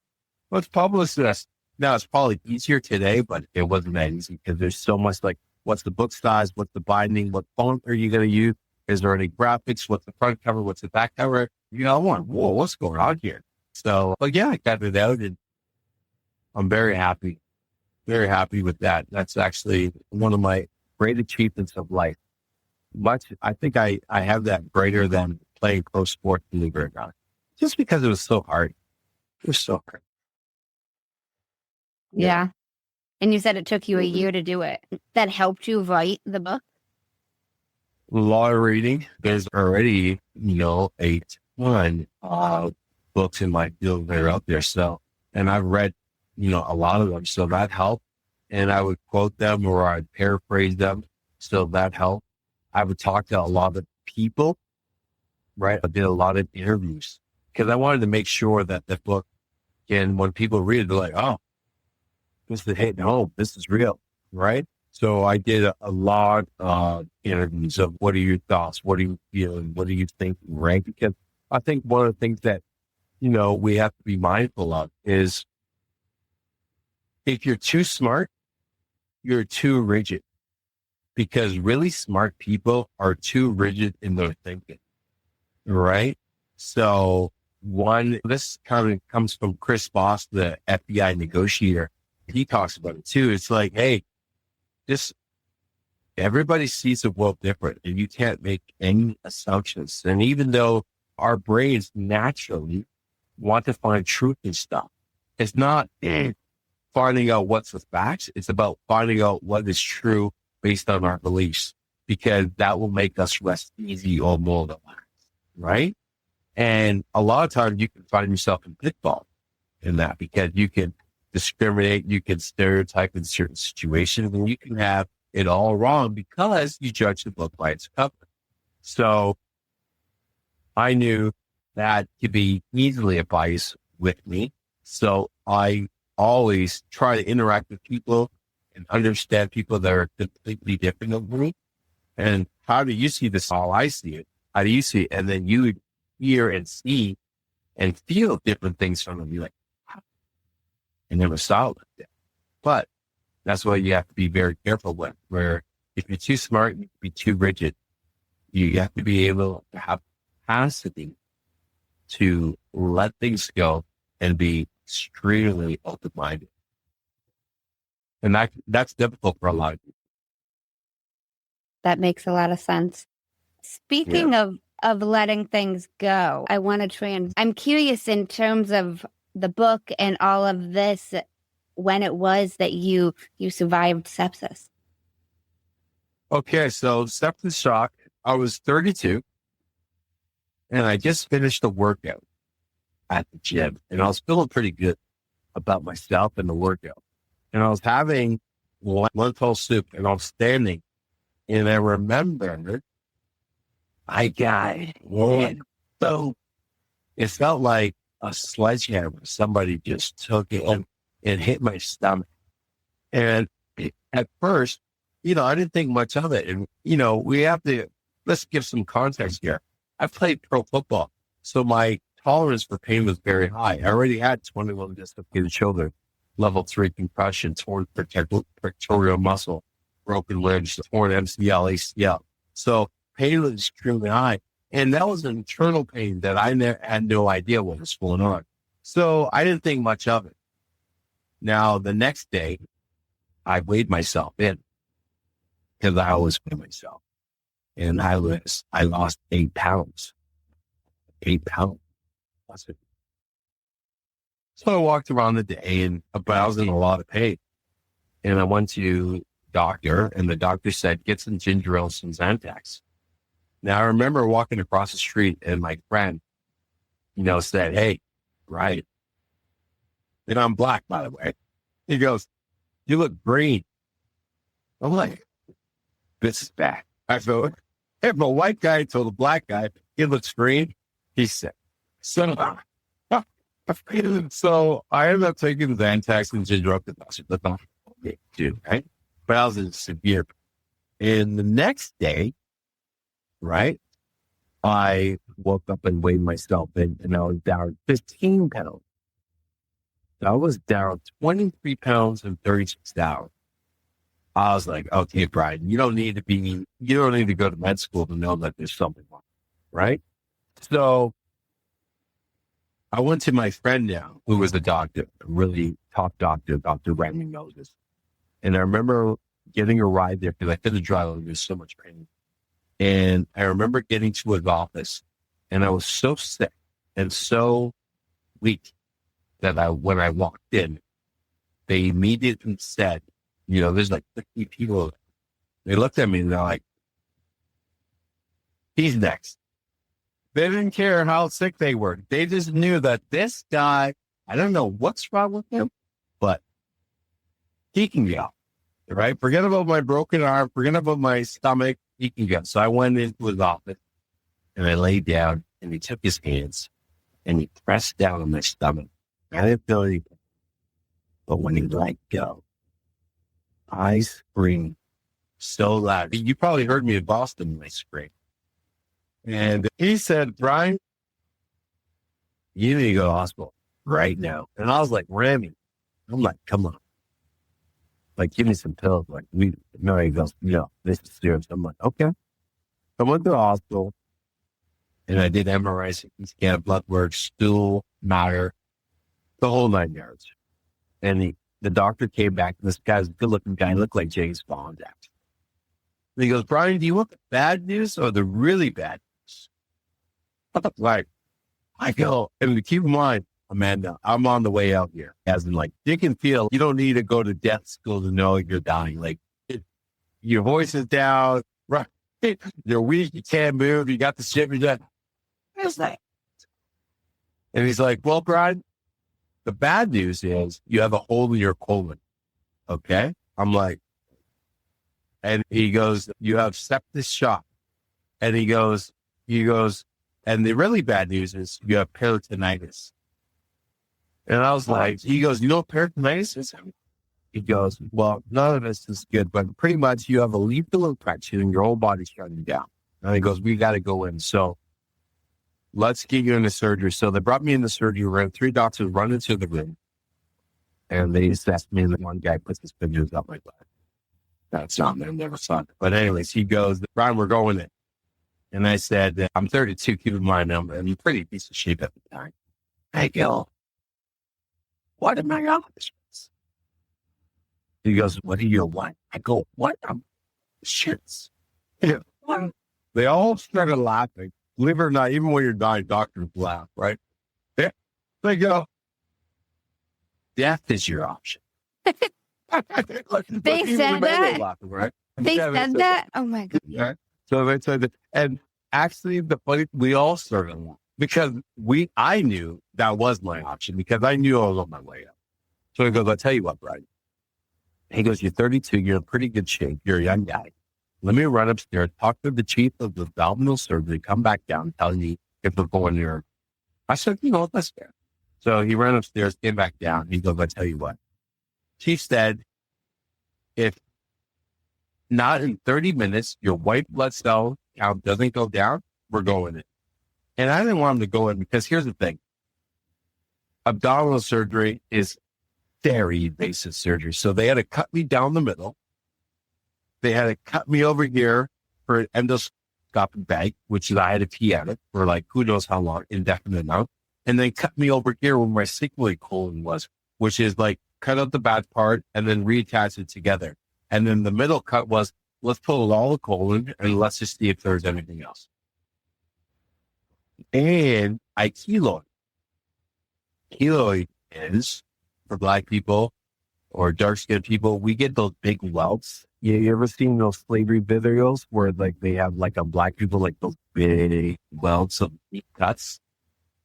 Let's publish this. Now, it's probably easier today, but it wasn't that easy because there's so much like, what's the book size? What's the binding? What font are you going to use? Is there any graphics? What's the front cover? What's the back cover? Whoa, what's going on here? So, but yeah, I got it out and I'm very happy with that. That's actually one of my great achievements of life. I think I have that greater than playing pro sports, believe it or not, just because it was so hard. It was so hard. Yeah. And you said it took you a year to do it. That helped you write the book? A lot of reading. There's already, a ton of books in my field that are out there. So, and I've read, a lot of them. So that helped. And I would quote them or I'd paraphrase them. So that helped. I would talk to a lot of people, right? I did a lot of interviews because I wanted to make sure that the book, and when people read it, they're like, oh, this is hit home. This is real, right? So I did a lot of interviews of what are your thoughts? What are you feeling? What are you thinking, right? Because I think one of the things that, we have to be mindful of is if you're too smart, you're too rigid, because really smart people are too rigid in their thinking, right? So this kind of comes from Chris Voss, the FBI negotiator. He talks about it too. It's like, hey, everybody sees the world different and you can't make any assumptions. And even though our brains naturally want to find truth in stuff, it's not finding out what's the facts. It's about finding out what is true based on our beliefs, because that will make us rest easy or more relaxed, right? And a lot of times you can find yourself in pitfall in that, because you can discriminate, you can stereotype in certain situations, and you can have it all wrong because you judge the book by its cover. So I knew that could be easily a bias with me. So I always try to interact with people and understand people that are completely different than me. And how do you see this? How I see it. How do you see it? And then you would hear and see and feel different things from them. You're like, I never saw it like that. But that's why you have to be very careful with, where if you're too smart, you can be too rigid. You have to be able to have capacity to let things go and be extremely open-minded. And that's difficult for a lot of people. That makes a lot of sense. Speaking of letting things go, I want to I'm curious in terms of the book and all of this, when it was that you survived sepsis. Okay, so septic shock, I was 32 and I just finished a workout at the gym and I was feeling pretty good about myself and the workout. And I was having lentil soup and I was standing and I remember I got one. So it felt like a sledgehammer. Somebody just took it and hit my stomach. And at first, I didn't think much of it. And, let's give some context here. I played pro football. So my tolerance for pain was very high. I already had 21 dislocated shoulder, level 3 concussion, torn pectoral muscle, broken ribs, torn MCL, ACL. So pain was extremely high. And that was an internal pain that I had no idea what was going on. So I didn't think much of it. Now, the next day, I weighed myself in because I always weigh myself. And I lost 8 pounds. 8 pounds. That's it. So I walked around the day but I was in a lot of pain. And I went to doctor and the doctor said, get some ginger ale, some Xanax. Now I remember walking across the street and my friend, said, hey, Brian, and I'm black, by the way. He goes, you look green. I'm like, this is bad. I go, if a white guy told a black guy, he looks green, he said, so I ended up taking the Xanax and ginger ale because I thought, okay, dude, right? But I was in severe. And the next day, right, I woke up and weighed myself in and I was down 15 pounds. I was down 23 pounds in 36 hours. I was like, okay, Brian, you don't need to go to med school to know that there's something wrong, right? So I went to my friend now, who was a doctor, a really top doctor, Dr. Randy Moses. And I remember getting a ride there because I couldn't drive. There was so much pain. And I remember getting to his office and I was so sick and so weak that when I walked in, they immediately said, there's like 50 people. They looked at me and they're like, He's next. They didn't care how sick they were. They just knew that this guy, I don't know what's wrong with him, but he can go. Right? Forget about my broken arm. Forget about my stomach. He can go. So I went into his office and I laid down and he took his hands and he pressed down on my stomach. I didn't feel anything. But when he let go, I screamed so loud. You probably heard me in Boston when I screamed. And he said, Brian, you need to go to the hospital right now. And I was like, Rami, I'm like, come on. Like, give me some pills. Like, no, he goes, no, this is serious. I'm like, okay. I went to the hospital and I did MRI, CT scan, blood work, stool, matter, the whole 9 yards. And the doctor came back. And this guy's a good looking guy. He looked like James Bond, actually. And he goes, Brian, do you want the bad news or the really bad news? Like, I go, and keep in mind, Amanda, I'm on the way out here. As in, like, you can feel you don't need to go to death school to know you're dying. Like, your voice is down, right? You're weak, you can't move, you got the shit, you're done. What's that? And he's like, well, Brian, the bad news is you have a hole in your colon. Okay? I'm like, and he goes, you have septic shock. And he goes, and the really bad news is you have peritonitis. And I was like, he goes, you know what peritonitis is? He goes, well, none of this is good, but pretty much you have a lethal infection and your whole body's shutting down. And he goes, we got to go in. So let's get you into surgery. So they brought me in the surgery room. 3 doctors run into the room and they assessed me. And the one guy puts his fingers up my butt. That's not me. I never saw it. But anyways, he goes, Brian, we're going in. And I said, I'm 32, keep in mind, I'm in a pretty piece of shape at the time. I go, what am I options? He goes, what do you want? I go, what? I'm shits. Yeah. They all started laughing. Believe it or not, even when you're dying, doctors laugh, right? Yeah. They go, death is your option. They said that? Laughing, right? They said that? Oh my God. Yeah. So they said that. And actually, we all started laughing because I knew that was my option because I knew I was on my way up. So he goes, I'll tell you what, Brian. He goes, you're 32, you're in pretty good shape. You're a young guy. Let me run upstairs, talk to the chief of the abdominal surgery, come back down, tell me if we're going there. I said, let's go. So he ran upstairs, came back down. He goes, I tell you what. Chief said, if not in 30 minutes, your white blood cell count doesn't go down, we're going in. And I didn't want him to go in because here's the thing. Abdominal surgery is very invasive surgery. So they had to cut me down the middle. They had to cut me over here for an endoscopic bag, which is I had to pee at it for like who knows how long, indefinite amount. And then cut me over here where my sigmoid colon was, which is like cut out the bad part and then reattach it together. And then the middle cut was, let's pull all the colon and let's just see if there's anything else. And I keloid. Keloid is, for Black people or dark-skinned people, we get those big welts. You ever seen those slavery videos where like they have like on Black people, like those big welts of deep cuts,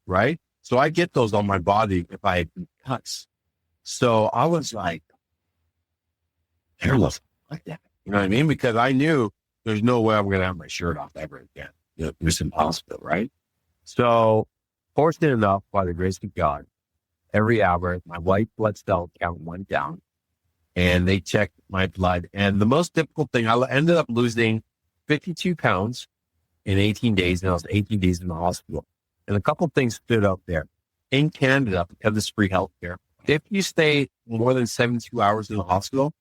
right? So I get those on my body if I have deep cuts. So I was like, hairless like that. You know what I mean? Because I knew there's no way I'm going to have my shirt off ever again. It was impossible, right? So fortunate enough, by the grace of God, every hour, my white blood cell count went down and they checked my blood. And the most difficult thing, I ended up losing 52 pounds in 18 days. And I was 18 days in the hospital. And a couple of things stood out there. In Canada, because it's free healthcare, if you stay more than 72 hours in the hospital,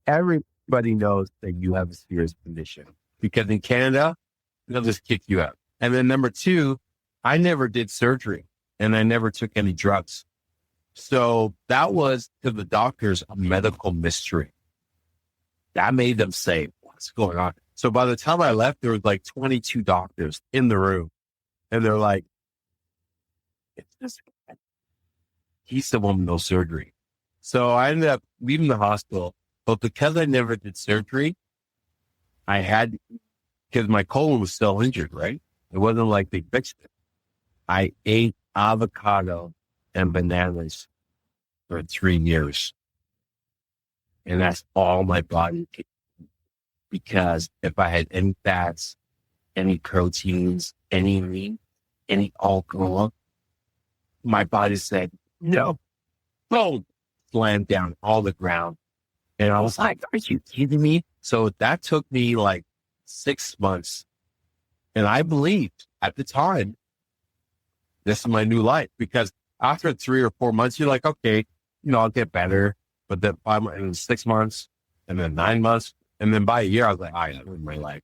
everybody knows that you have a serious condition. Because in Canada, they'll just kick you out. And then number 2, I never did surgery and I never took any drugs. So that was to the doctors a medical mystery. That made them say, what's going on? So by the time I left, there was like 22 doctors in the room. And they're like, it's just, he's the one with no surgery. So I ended up leaving the hospital. But because I never did surgery, I had because my colon was still injured, right? It wasn't like they fixed it. I ate avocado and bananas for 3 years. And that's all my body could eat. Because if I had any fats, any proteins, any meat, any alcohol, my body said, no, boom, slammed down all the ground. And I was like, are you kidding me? So that took me like 6 months. And I believed at the time, this is my new life. Because after 3 or 4 months, you're like, okay, I'll get better. But then 6 months, and then 9 months, and then by a year, I was like, I ruined my life.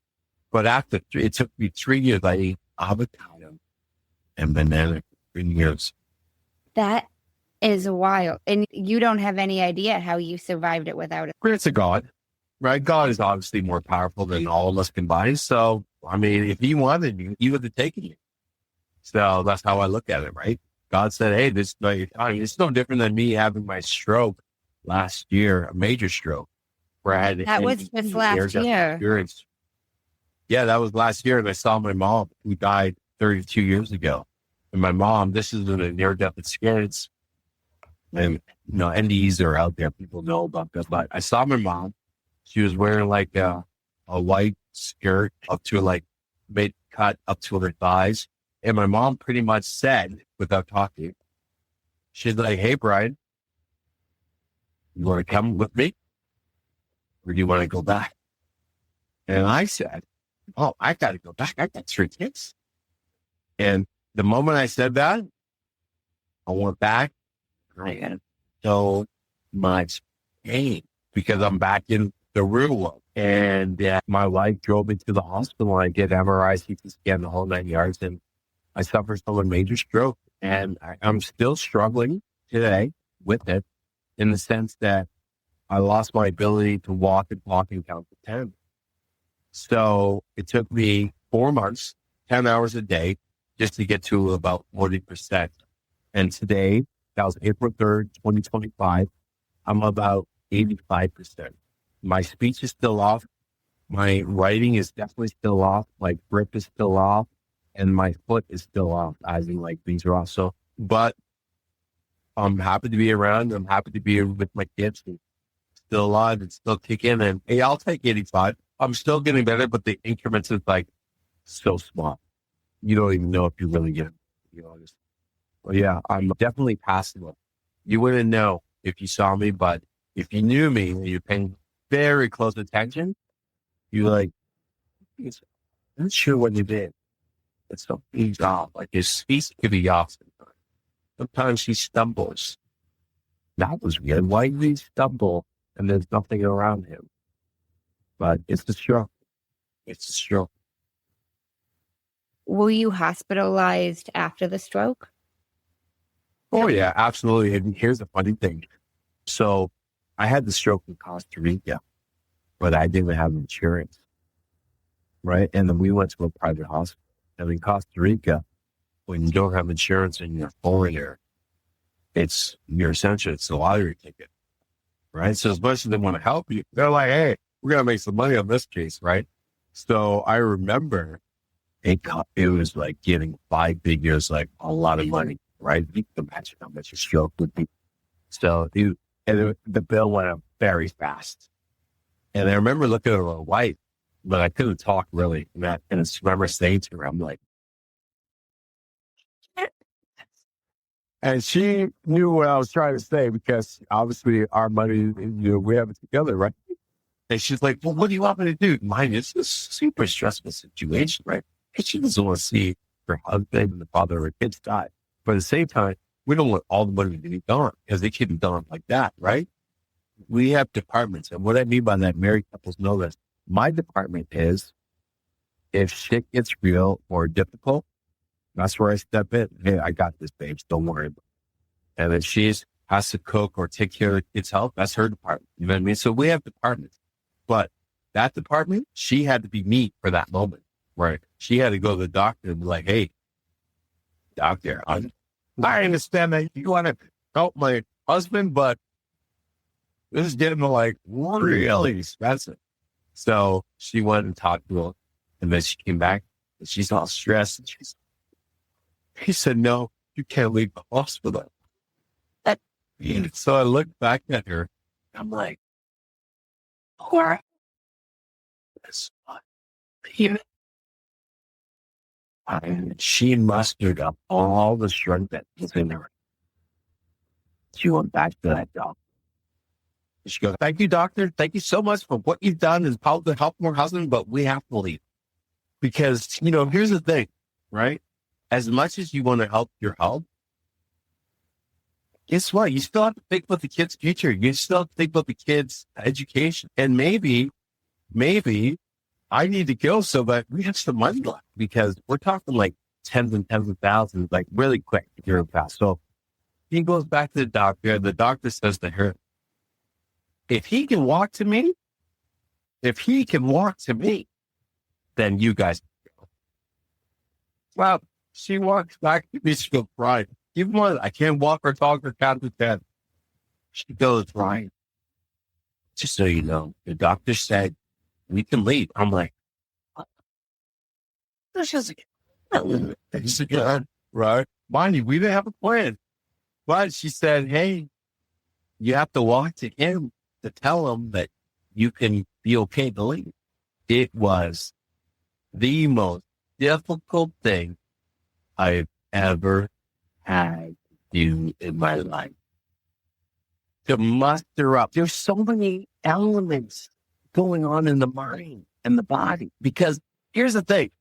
But after it took me 3 years, I ate avocado and banana for 3 years. That is wild. And you don't have any idea how you survived it without it. Grace of God, right? God is obviously more powerful than all of us combined. So, I mean, if he wanted you, he would have taken you. So that's how I look at it, right? God said, hey, it's no different than me having my stroke last year, a major stroke, where I had that was just last year. Yeah, that was last year. And I saw my mom, who died 32 years ago. And my mom, this is a near-death experience. And, NDEs are out there. People know about that. But I saw my mom. She was wearing like a white skirt up to mid-cut up to her thighs. And my mom pretty much said, without talking, she's like, hey, Brian, you want to come with me? Or do you want to go back? And I said, oh, I got to go back. I got 3 kids. And the moment I said that, I went back. I had so much pain because I'm back in the real world. And my wife drove me to the hospital. I did MRI, CT scan, the whole 9 yards. And I suffered from a major stroke. And I'm still struggling today with it, in the sense that I lost my ability to walk and talk and count to 10. So it took me 4 months, 10 hours a day, just to get to about 40%. And today, that was April 3rd, 2025, I'm about 85%. My speech is still off. My writing is definitely still off. My grip is still off. And my foot is still off, as in things are off. So, but I'm happy to be around. I'm happy to be with my kids. And still alive and still kicking. And hey, I'll take 85. I'm still getting better, but the increments is so small. You don't even know if you really get it. But yeah, I'm definitely past it. You wouldn't know if you saw me, but if you knew me and you're paying very close attention, you're like, I'm not sure what you did. But something's off. His speech could be off sometimes. Sometimes he stumbles. That was weird. Why did he stumble and there's nothing around him? But it's the stroke. It's a stroke. Were you hospitalized after the stroke? Oh, yeah, absolutely. And here's the funny thing. So I had the stroke in Costa Rica, but I didn't have insurance, right? And then we went to a private hospital. And in Costa Rica, when you don't have insurance and you're a foreigner, it's a lottery ticket, right? So as much as they want to help you, they're like, hey, we're going to make some money on this case, right? So I remember it was like getting 5 figures, like a lot of money, right? You can imagine how much a stroke would be. So the bill went up very fast. And I remember looking at my wife, but I couldn't talk really. And I remember saying to her, I'm like, and she knew what I was trying to say, because obviously our money, we have it together, right? And she's like, well, what do you want me to do? Mine is a super stressful situation, right? And she doesn't want to see her husband and the father of her kids die. But at the same time, we don't want all the money to be gone, because they can't be gone like that, right? We have departments. And what I mean by that, married couples know this. My department is, if shit gets real or difficult, that's where I step in. Hey, I got this, babes. Don't worry about it. And if she has to cook or take care of the kids' health, that's her department. You know what I mean? So we have departments. But that department, she had to be me for that moment, right? She had to go to the doctor and be like, hey, doctor, I understand that you want to help my husband, but this is getting really expensive. So she went and talked to And then she came back and she's all stressed. And he said, no, you can't leave the hospital. And so I looked back at her. I'm like, Laura, that's not here. And she mustered up all the strength that was in her. She went back to that doctor. She goes, thank you, doctor. Thank you so much for what you've done and how to help more husband, but we have to leave. Because, here's the thing, right? As much as you want to help your health, guess what? You still have to think about the kid's future. You still have to think about the kid's education. And maybe I need to go so that we have some money left, because we're talking like tens and tens of thousands, like really quick, here fast. So he goes back to the doctor. The doctor says to her, if he can walk to me, then you guys can go. Well, she walks back to me. She goes, Brian, even one, I can't walk or talk or count to 10. She goes, Brian, just so you know, the doctor said we can leave. I'm like, what? She's like, right? Mind you, we didn't have a plan. But she said, hey, you have to walk to him to tell him that you can be okay to leave. It was the most difficult thing I've ever had to do in my life. To muster up. There's so many elements going on in the mind and the body. Because here's the thing.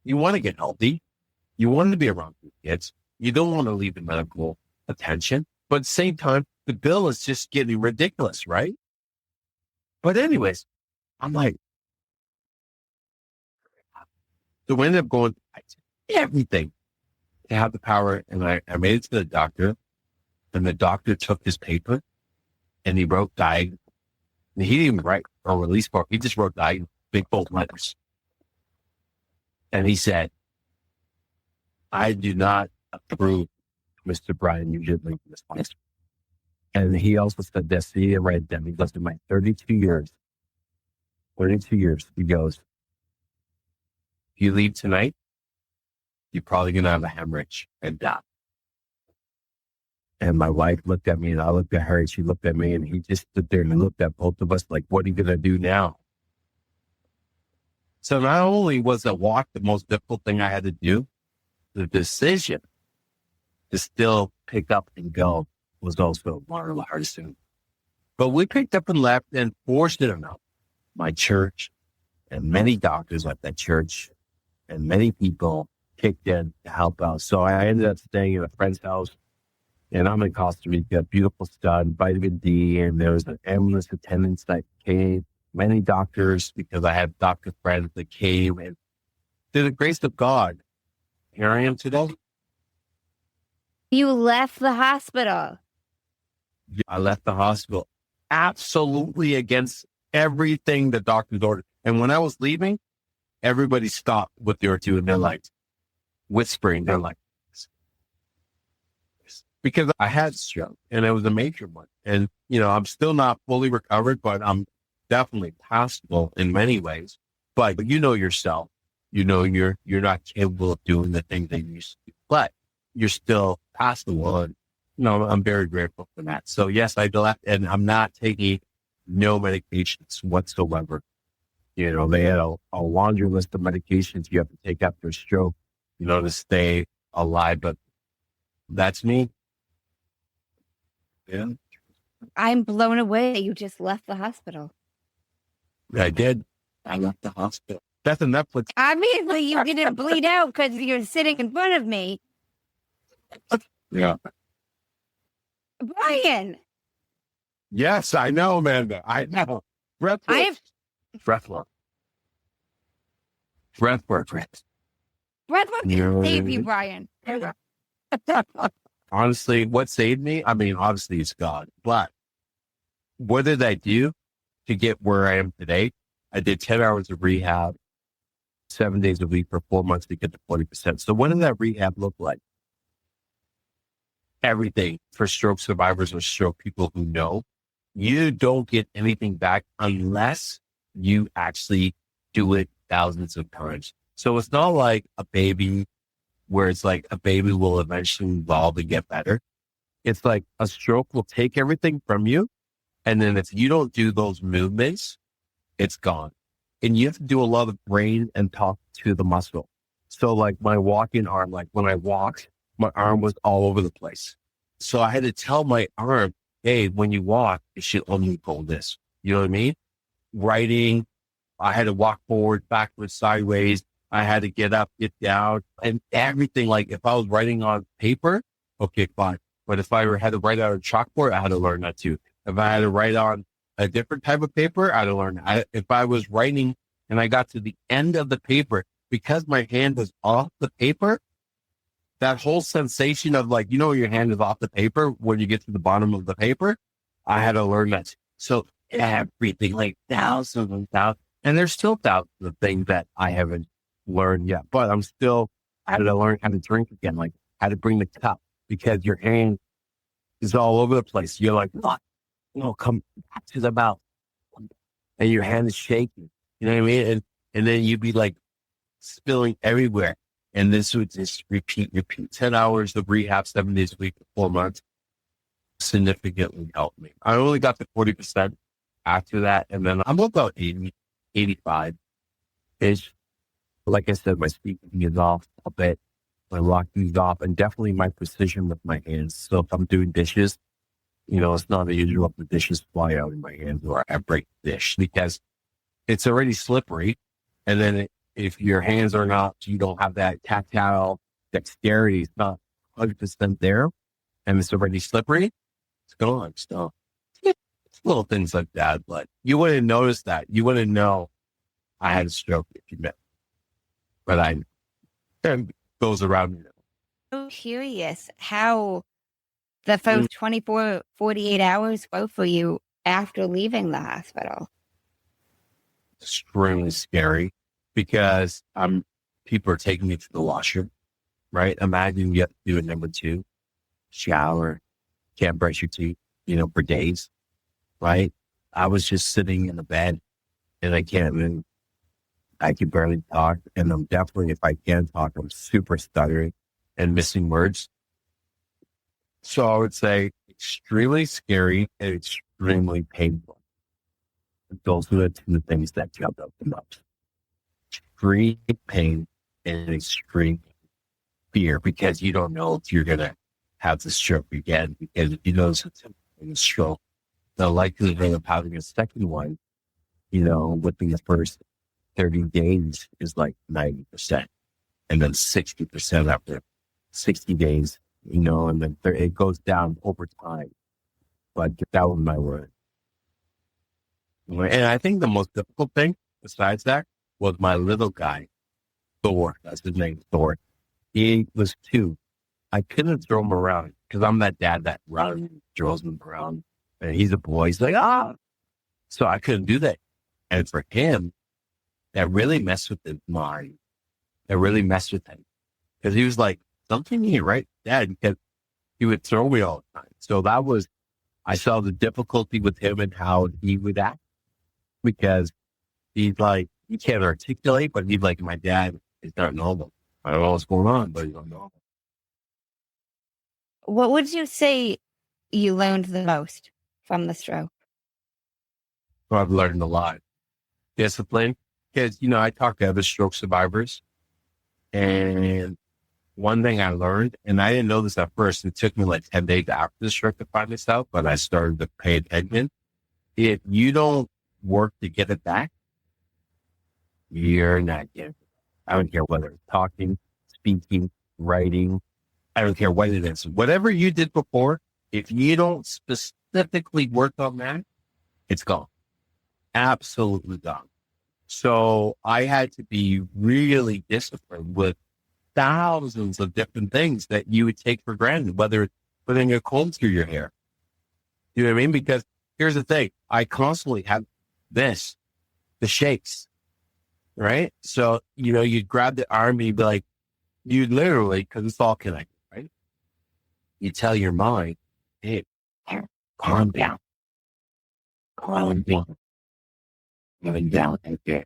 You want to get healthy. You want to be around your kids. You don't want to leave the medical attention. But at the same time, the bill is just getting ridiculous, right? But anyways, I'm like, so we ended up going, I did everything to have the power. And I made it to the doctor. And the doctor took his paper and he wrote diagnosis. And he didn't even write or release part. He just wrote diagnosis, big bold letters. And he said, I do not approve Mr. Brian Nugent leaving this place. And he also said this, he didn't write it down. He goes, in my 32 years, he goes, if you leave tonight, you're probably going to have a hemorrhage and die. And my wife looked at me and I looked at her and she looked at me and he just stood there and looked at both of us like, what are you going to do now? So not only was the walk the most difficult thing I had to do, the decision to still pick up and go was also one of the hardest things. But we picked up and left, and fortunate enough, my church and many doctors at that church and many people kicked in to help out. So I ended up staying at a friend's house, and I'm in Costa Rica, beautiful sun, vitamin D, and there was an ambulance attendant that came, many doctors, because I had doctor friends that came, and through the grace of God, here I am today. You left the hospital. I left the hospital absolutely against everything the doctors ordered. And when I was leaving, everybody stopped what they were doing. They're like whispering. They're like, because I had stroke and it was a major one. And, I'm still not fully recovered, but I'm definitely passable in many ways. But you know yourself, you're not capable of doing the things that you used to do, but you're still passable. And, I'm very grateful for that. So yes, I left and I'm not taking no medications whatsoever. They had a laundry list of medications you have to take after a stroke, to stay alive. But that's me. Yeah. I'm blown away that you just left the hospital. I did. I left the hospital. That's a Netflix. Obviously, you didn't bleed out because you're sitting in front of me. Yeah. Brian. Yes, I know, Amanda. I know. Breath work. Save you, Brian. Honestly, what saved me? I mean, obviously it's God. But what did I do to get where I am today? I did 10 hours of rehab, 7 days a week for 4 months to get to 40%. So what did that rehab look like? Everything for stroke survivors or stroke people who know you don't get anything back unless you actually do it thousands of times. So it's not like a baby where it's like a baby will eventually evolve and get better. It's like a stroke will take everything from you. And then if you don't do those movements, it's gone. And you have to do a lot of brain and talk to the muscle. So like my walking arm, like when I walked, my arm was all over the place. So I had to tell my arm, hey, when you walk, it should only go this. You know what I mean? Writing, I had to walk forward, backwards, sideways. I had to get up, get down, and everything. Like if I was writing on paper, okay, fine. But if I had to write on a chalkboard, I had to learn that too. If I had to write on a different type of paper, I had to learn. If I was writing and I got to the end of the paper, because my hand was off the paper, that whole sensation of like, your hand is off the paper when you get to the bottom of the paper, I had to learn that. So everything, like thousands and thousands, and there's still thousands of things that I haven't learned yet, but I had to learn how to drink again, like how to bring the cup, because your hand is all over the place. You're like, what? No, come back to the mouth. And your hand is shaking. You know what I mean? And then you'd be like spilling everywhere. And this would just repeat. 10 hours of rehab, 7 days a week for 4 months significantly helped me. I only got to 40% after that. And then I'm about 80, 85-ish. Like I said, my speaking is off a bit. My walking is off, and definitely my precision with my hands. So if I'm doing dishes, it's not unusual if the dishes fly out in my hands or I break the dish because it's already slippery. And then if your hands are not, you don't have that tactile dexterity, it's not 100% there, and it's already slippery, it's gone. So it's little things like that, but you wouldn't notice that. You wouldn't know I had a stroke if you met. But it goes around me. So curious how the first 24, 48 hours go for you after leaving the hospital. Extremely scary because people are taking me to the washroom, right? Imagine you have to do a number 2, shower, can't brush your teeth, for days, right? I was just sitting in the bed and I can't move. I can barely talk. And I'm definitely, if I can talk, I'm super stuttering and missing words. So I would say extremely scary and extremely painful. Those are the two things that jumped up the most. Extreme pain and extreme fear because you don't know if you're going to have the stroke again. Because if you know something in a stroke, the likelihood of having a second one, within the first 30 days is like 90%. And then 60% after 60 days, and then it goes down over time. But that was my word. And I think the most difficult thing besides that was my little guy, Thor. That's his name, Thor. He was 2. I couldn't throw him around because I'm that dad that throws him around. And he's a boy. He's like, ah. So I couldn't do that. And for him, that really messed with his mind. That really messed with him. Because he was like, something ain't right, Dad, because he would throw me all the time. So I saw the difficulty with him and how he would act. Because he's like, he can't articulate, but he's like, my dad is not normal. I don't know what's going on, but he's not normal. What would you say you learned the most from the stroke? So I've learned a lot. Discipline. Because, I talk to other stroke survivors. And one thing I learned, and I didn't know this at first, it took me like 10 days after the stroke to find this out, but I started to pay attention. If you don't work to get it back, you're not getting it. I don't care whether it's talking, speaking, writing. I don't care what it is. Whatever you did before, if you don't specifically work on that, it's gone. Absolutely gone. So I had to be really disciplined with thousands of different things that you would take for granted, whether it's putting a comb through your hair. You know what I mean? Because here's the thing. I constantly have the shakes, right? So, you'd grab the arm and you'd be like, you literally, because it's all connected, right? You tell your mind, hey, calm down. Calm down. Calm down. Okay.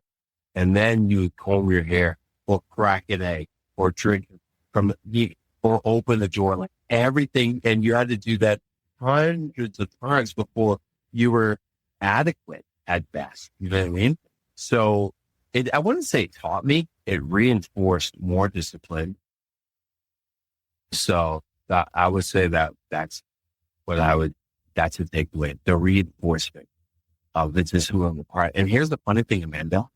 And then you would comb your hair or crack an egg or drink from the, or open the door, like everything. And you had to do that hundreds of times before you were adequate at best. You know what I mean? So I wouldn't say it taught me, it reinforced more discipline. So I would say that's a takeaway, the reinforcement of the discipline part. And here's the funny thing, Amanda.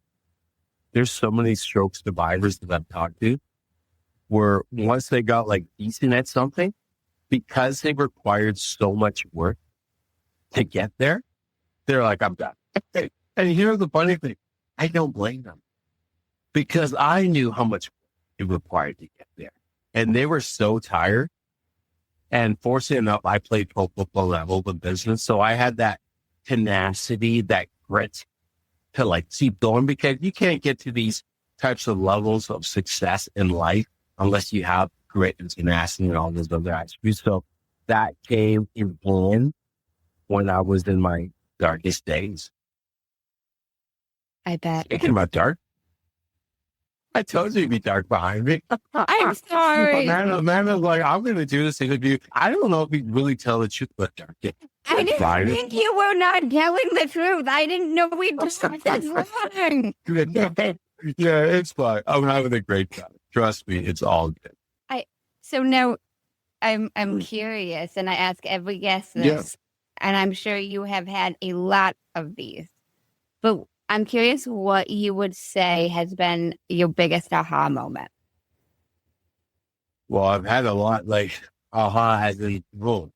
There's so many stroke survivors that I've talked to where once they got like decent at something, because they required so much work to get there, they're like, I'm done. And here's the funny thing. I don't blame them because I knew how much it required to get there. And they were so tired. And fortunately enough, I played pro football level of business. So I had that tenacity, that grit to like keep going, because you can't get to these types of levels of success in life unless you have grit and tenacity and all those other attributes. So that came in hand when I was in my darkest days. I bet. Speaking about dark, I told you it'd be dark behind me. I'm sorry. Amanda's like, I'm going to do this interview. I don't know if we really tell the truth, but dark. I didn't think you were not telling the truth. I didn't know we'd do this long. Yeah, it's fine. I'm having a great time. Trust me, it's all good. So now I'm curious, and I ask every guest this, and I'm sure you have had a lot of these, but I'm curious what you would say has been your biggest aha moment. Well, I've had a lot, like, aha as a rule.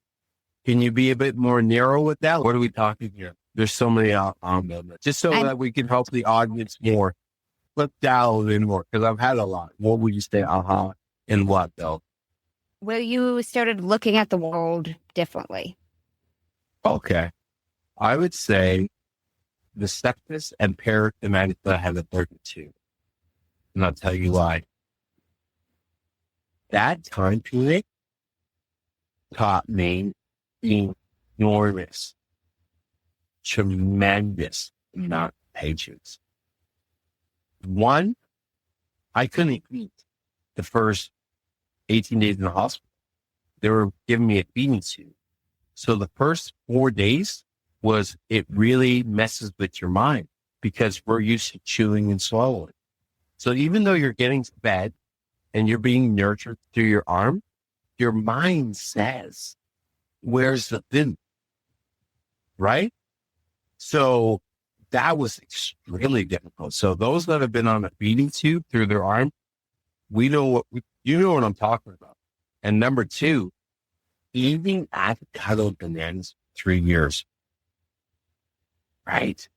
Can you be a bit more narrow with that? What are we talking here? There's so many aha moments. Just so that we can help the audience more. Let's dial in more, because I've had a lot. What would you say aha in what, though? Where you started looking at the world differently. Okay. I would say the sepsis and parathematic that I have a 32. And I'll tell you why. That time period taught me enormous, tremendous amount of patience. One, I couldn't eat the first 18 days in the hospital. They were giving me a feeding tube. So the first 4 days it really messes with your mind because we're used to chewing and swallowing. So even though you're getting fed and you're being nurtured through your arm, your mind says, where's the food? Right? So that was extremely difficult. So those that have been on a feeding tube through their arm, you know what I'm talking about. And number two, eating avocado bananas 3 years, right?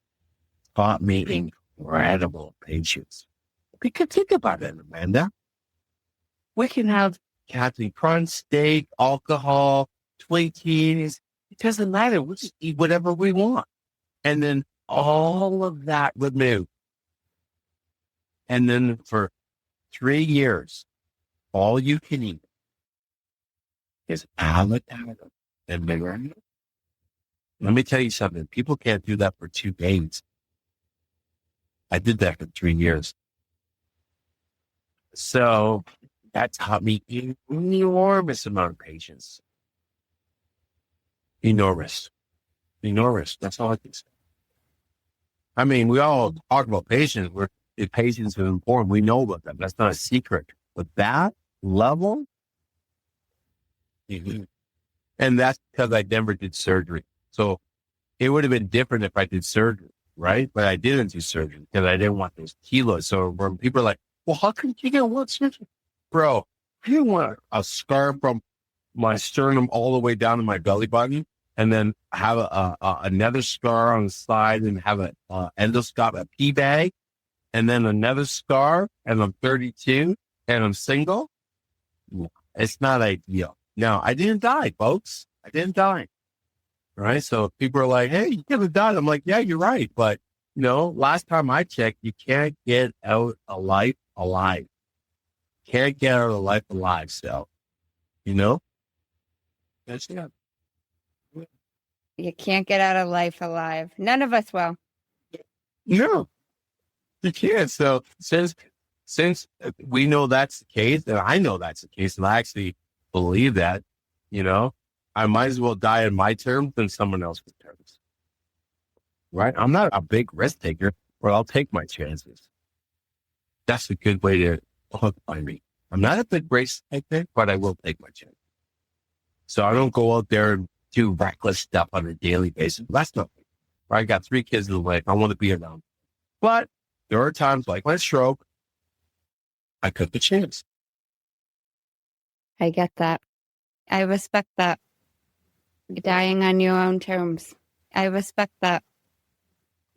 Taught me incredible patience. Because think about it, Amanda. We can have Captain Crunch, steak, alcohol, Twinkies. It doesn't matter. We'll just eat whatever we want. And then all of that would move. And then for 3 years, all you can eat is avocado and banana. Let me tell you something. People can't do that for 2 days. I did that for 3 years. So that taught me an enormous amount of patience. Enormous. That's all I can say. I mean, we all talk about patience. Patience is important. We know about that. That's not a secret. But that level, and that's because I never did surgery. So it would have been different if I did surgery, right? But I didn't do surgery because I didn't want those kilos. So when people are like, well, how come you get one surgery? Bro, I didn't want a scar from my sternum all the way down to my belly button and then have another scar on the side and have an endoscope, a pee bag, and then another scar, and I'm 32 and I'm single. It's not ideal. No, I didn't die, folks. I didn't die. Right? So people are like, hey, you could have died. I'm like, yeah, you're right. But, last time I checked, you can't get out of life alive. Can't get out of life alive. So, that's it. You can't get out of life alive. None of us will. No. You can't. So since we know that's the case, and I know that's the case, and I actually believe that, I might as well die on my terms than someone else's terms. Right? I'm not a big risk taker, but I'll take my chances. That's a good way to hook by me. I'm not a big risk taker, but I will take my chances. So I don't go out there and do reckless stuff on a daily basis. That's not me. I got 3 kids in the life. I want to be around. But there are times like my stroke, I took the chance. I get that. I respect that. Dying on your own terms. I respect that.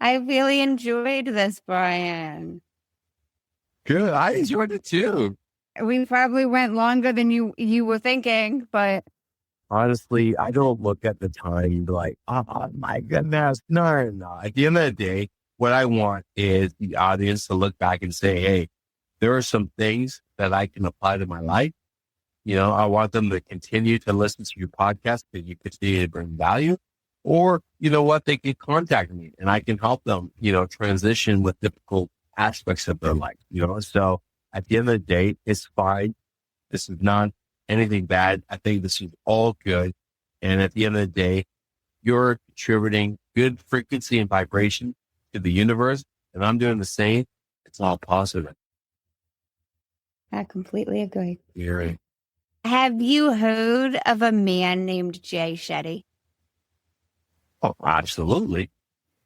I really enjoyed this, Brian. Good. I enjoyed it too. We probably went longer than you were thinking, but Honestly, I don't look at the time and be like, oh my goodness. No. At the end of the day, what I want is the audience to look back and say, hey, there are some things that I can apply to my life. I want them to continue to listen to your podcast because you continue to bring value. Or, they can contact me and I can help them, transition with difficult aspects of their life, So at the end of the day, it's fine. This is not anything bad. I think this is all good. And at the end of the day, you're contributing good frequency and vibration to the universe. And I'm doing the same. It's all positive. I completely agree. You're right. Have you heard of a man named Jay Shetty? Oh, absolutely.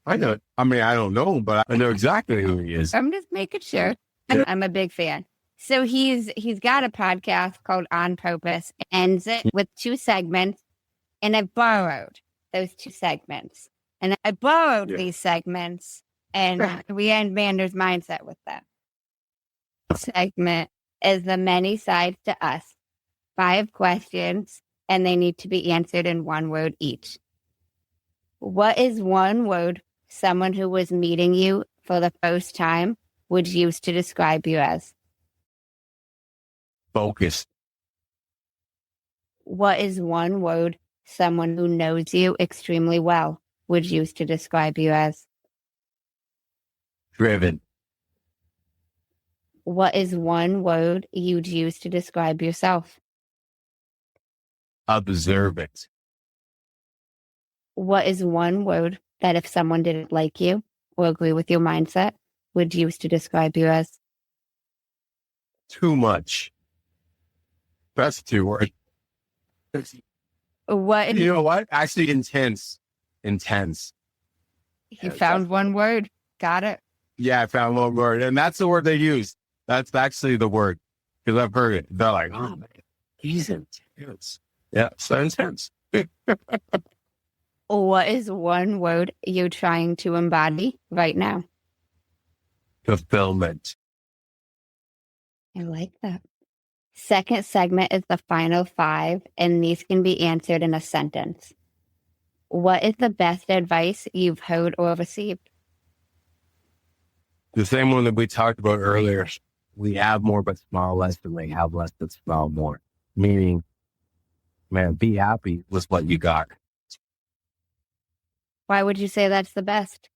I know. I mean, I don't know, but I know exactly who he is. I'm just making sure. Yeah. I'm a big fan. So he's got a podcast called On Purpose, ends it with 2 segments, and I borrowed those 2 segments. And I borrowed these segments, and we end Mander's Mindset with them. Segment is the many sides to us. 5 questions, and they need to be answered in 1 word each. What is 1 word someone who was meeting you for the first time would use to describe you as? Focused. What is 1 word someone who knows you extremely well would use to describe you as? Driven. What is 1 word you'd use to describe yourself? Observant. What is 1 word that if someone didn't like you or agree with your mindset would use to describe you as? Too much. That's 2 words. What? You know what? Actually, intense. Intense. You found 1 word. Got it. Yeah, I found 1 word. And that's the word they use. That's actually the word. Because I've heard it. They're like, oh, man, he's intense. Yeah, so intense. What is 1 word you're trying to embody right now? Fulfillment. I like that. Second segment is the final 5, and these can be answered in a sentence. What is the best advice you've heard or received? The same one that we talked about earlier. We have more but smile less than we have less but smile more. Meaning, man, be happy with what you got. Why would you say that's the best?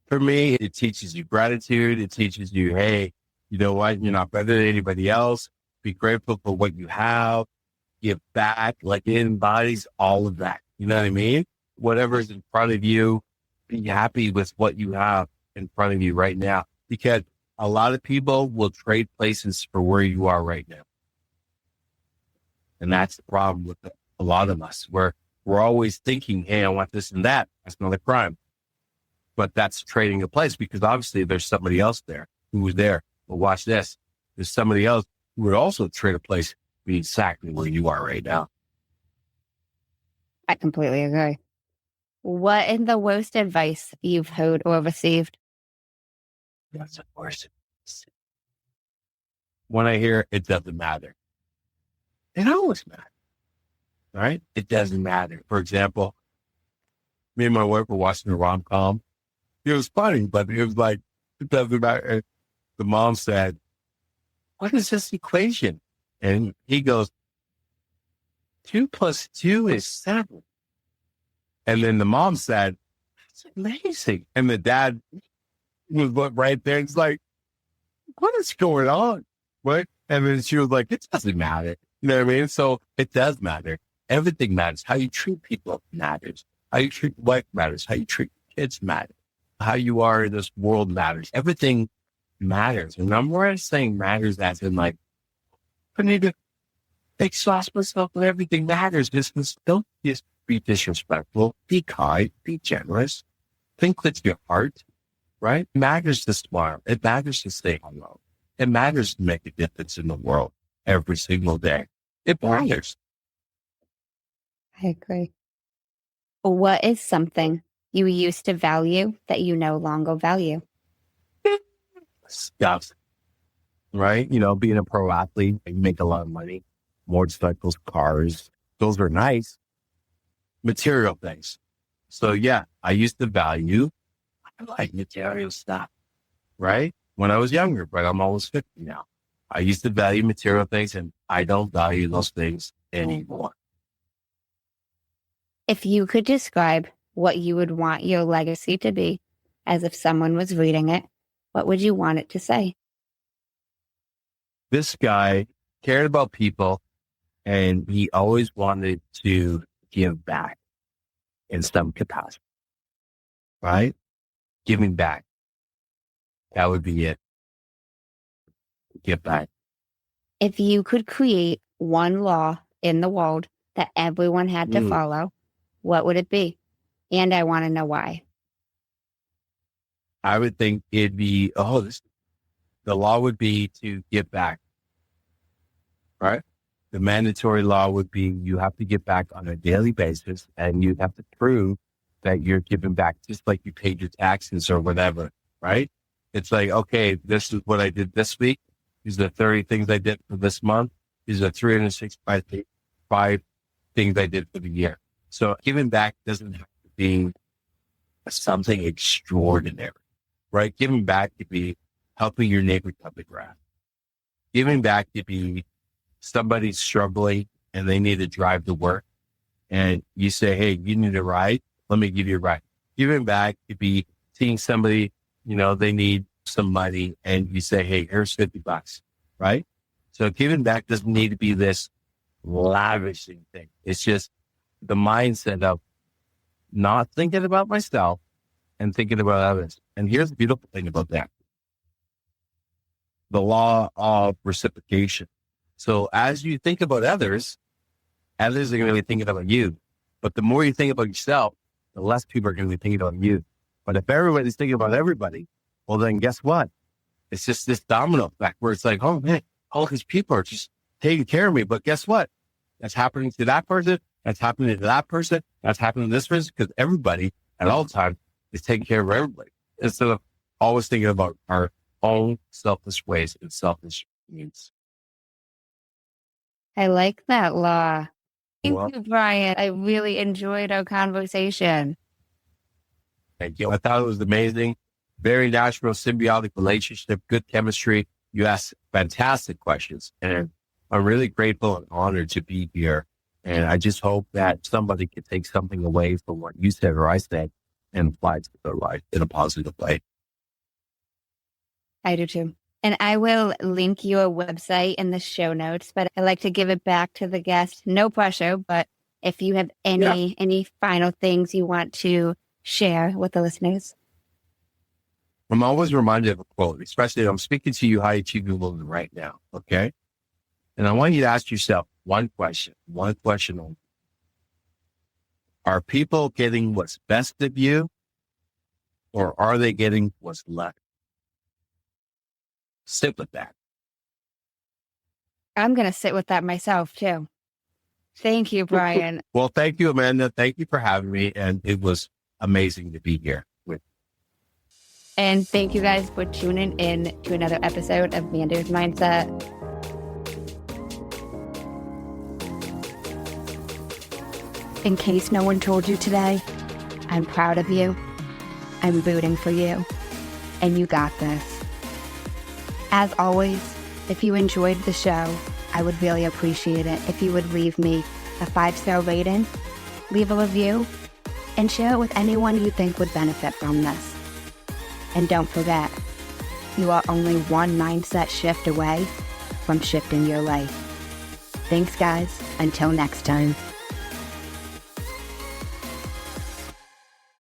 For me, it teaches you gratitude. It teaches you, hey, you know what? You're not better than anybody else. Be grateful for what you have. Give back. Like it embodies all of that. You know what I mean? Whatever is in front of you, be happy with what you have in front of you right now. Because a lot of people will trade places for where you are right now. And that's the problem with a lot of us, where we're always thinking, hey, I want this and that. That's not a crime. But that's trading a place, because obviously there's somebody else there who was there. But watch this. There's somebody else who would also trade a place, be exactly where you are right now. I completely agree. What is the worst advice you've heard or received? That's the worst. When I hear it doesn't matter. It always matters. Right? It doesn't matter. For example, me and my wife were watching a rom-com. It was funny, but it was like, it doesn't matter. The mom said, what is this equation? And he goes, 2 + 2 is 7. And then the mom said, that's amazing. And the dad was right there. It's like, what is going on? Right? And then she was like, it doesn't matter. You know what I mean? So it does matter. Everything matters. How you treat people matters. How you treat wife matters. How you treat kids matters. How you are in this world matters. Everything matters. And I'm not saying matters as in like, I need to exhaust myself and everything matters. Just don't just be disrespectful. Be kind. Be generous. Think with your heart, right? It matters to smile. It matters to stay hello. It matters to make a difference in the world every single day. It matters. I agree. What is something you used to value that you no longer value? Stuff, right? You know, being a pro athlete, you make a lot of money. Motorcycles, cars, those are nice. Material things. So yeah, I used to value, I like material stuff, right? When I was younger, but I'm almost 50 now. I used to value material things and I don't value those things anymore. If you could describe what you would want your legacy to be, as if someone was reading it, what would you want it to say? This guy cared about people and he always wanted to give back in some capacity, right? Giving back. That would be it. Give back. If you could create one law in the world that everyone had to follow, what would it be? And I want to know why. I would think it'd be, the law would be to give back, right? The mandatory law would be you have to give back on a daily basis and you have to prove that you're giving back just like you paid your taxes or whatever, right? It's like, okay, this is what I did this week. These are the 30 things I did for this month. These are 365 things I did for the year. So giving back doesn't have to be something extraordinary, right? Giving back could be helping your neighbor cut the grass. Giving back could be somebody's struggling and they need to drive to work. And you say, hey, you need a ride? Let me give you a ride. Giving back could be seeing somebody, you know, they need some money and you say, hey, here's $50, right? So giving back doesn't need to be this lavishing thing. It's just the mindset of not thinking about myself and thinking about others. And here's the beautiful thing about that. The law of reciprocation. So as you think about others are going to be thinking about you. But the more you think about yourself, the less people are going to be thinking about you. But if everybody's thinking about everybody, well, then guess what? It's just this domino effect where it's like, oh man, all these people are just taking care of me. But guess what? That's happening to that person. That's happening to that person. That's happening to this person because everybody at all times is taking care of everybody instead of always thinking about our own selfish ways and selfish needs. I like that law. Thank you, Brian. I really enjoyed our conversation. Thank you. I thought it was amazing. Very natural, symbiotic relationship, good chemistry. You asked fantastic questions. And I'm really grateful and honored to be here. And I just hope that somebody can take something away from what you said or I said and apply it to their life in a positive way. I do too. And I will link your website in the show notes, but I like to give it back to the guest. No pressure, but if you have any final things you want to share with the listeners. I'm always reminded of a quote, especially if I'm speaking to you high achievable right now. Okay. And I want you to ask yourself one question only. Are people getting what's best of you or are they getting what's left? Sit with that. I'm going to sit with that myself too. Thank you, Brian. Well, thank you, Amanda. Thank you for having me. And it was amazing to be here with you. And thank you guys for tuning in to another episode of Amanda's Mindset. In case no one told you today, I'm proud of you. I'm rooting for you. And you got this. As always, if you enjoyed the show, I would really appreciate it if you would leave me a 5-star rating, leave a review, and share it with anyone you think would benefit from this. And don't forget, you are only one mindset shift away from shifting your life. Thanks, guys. Until next time.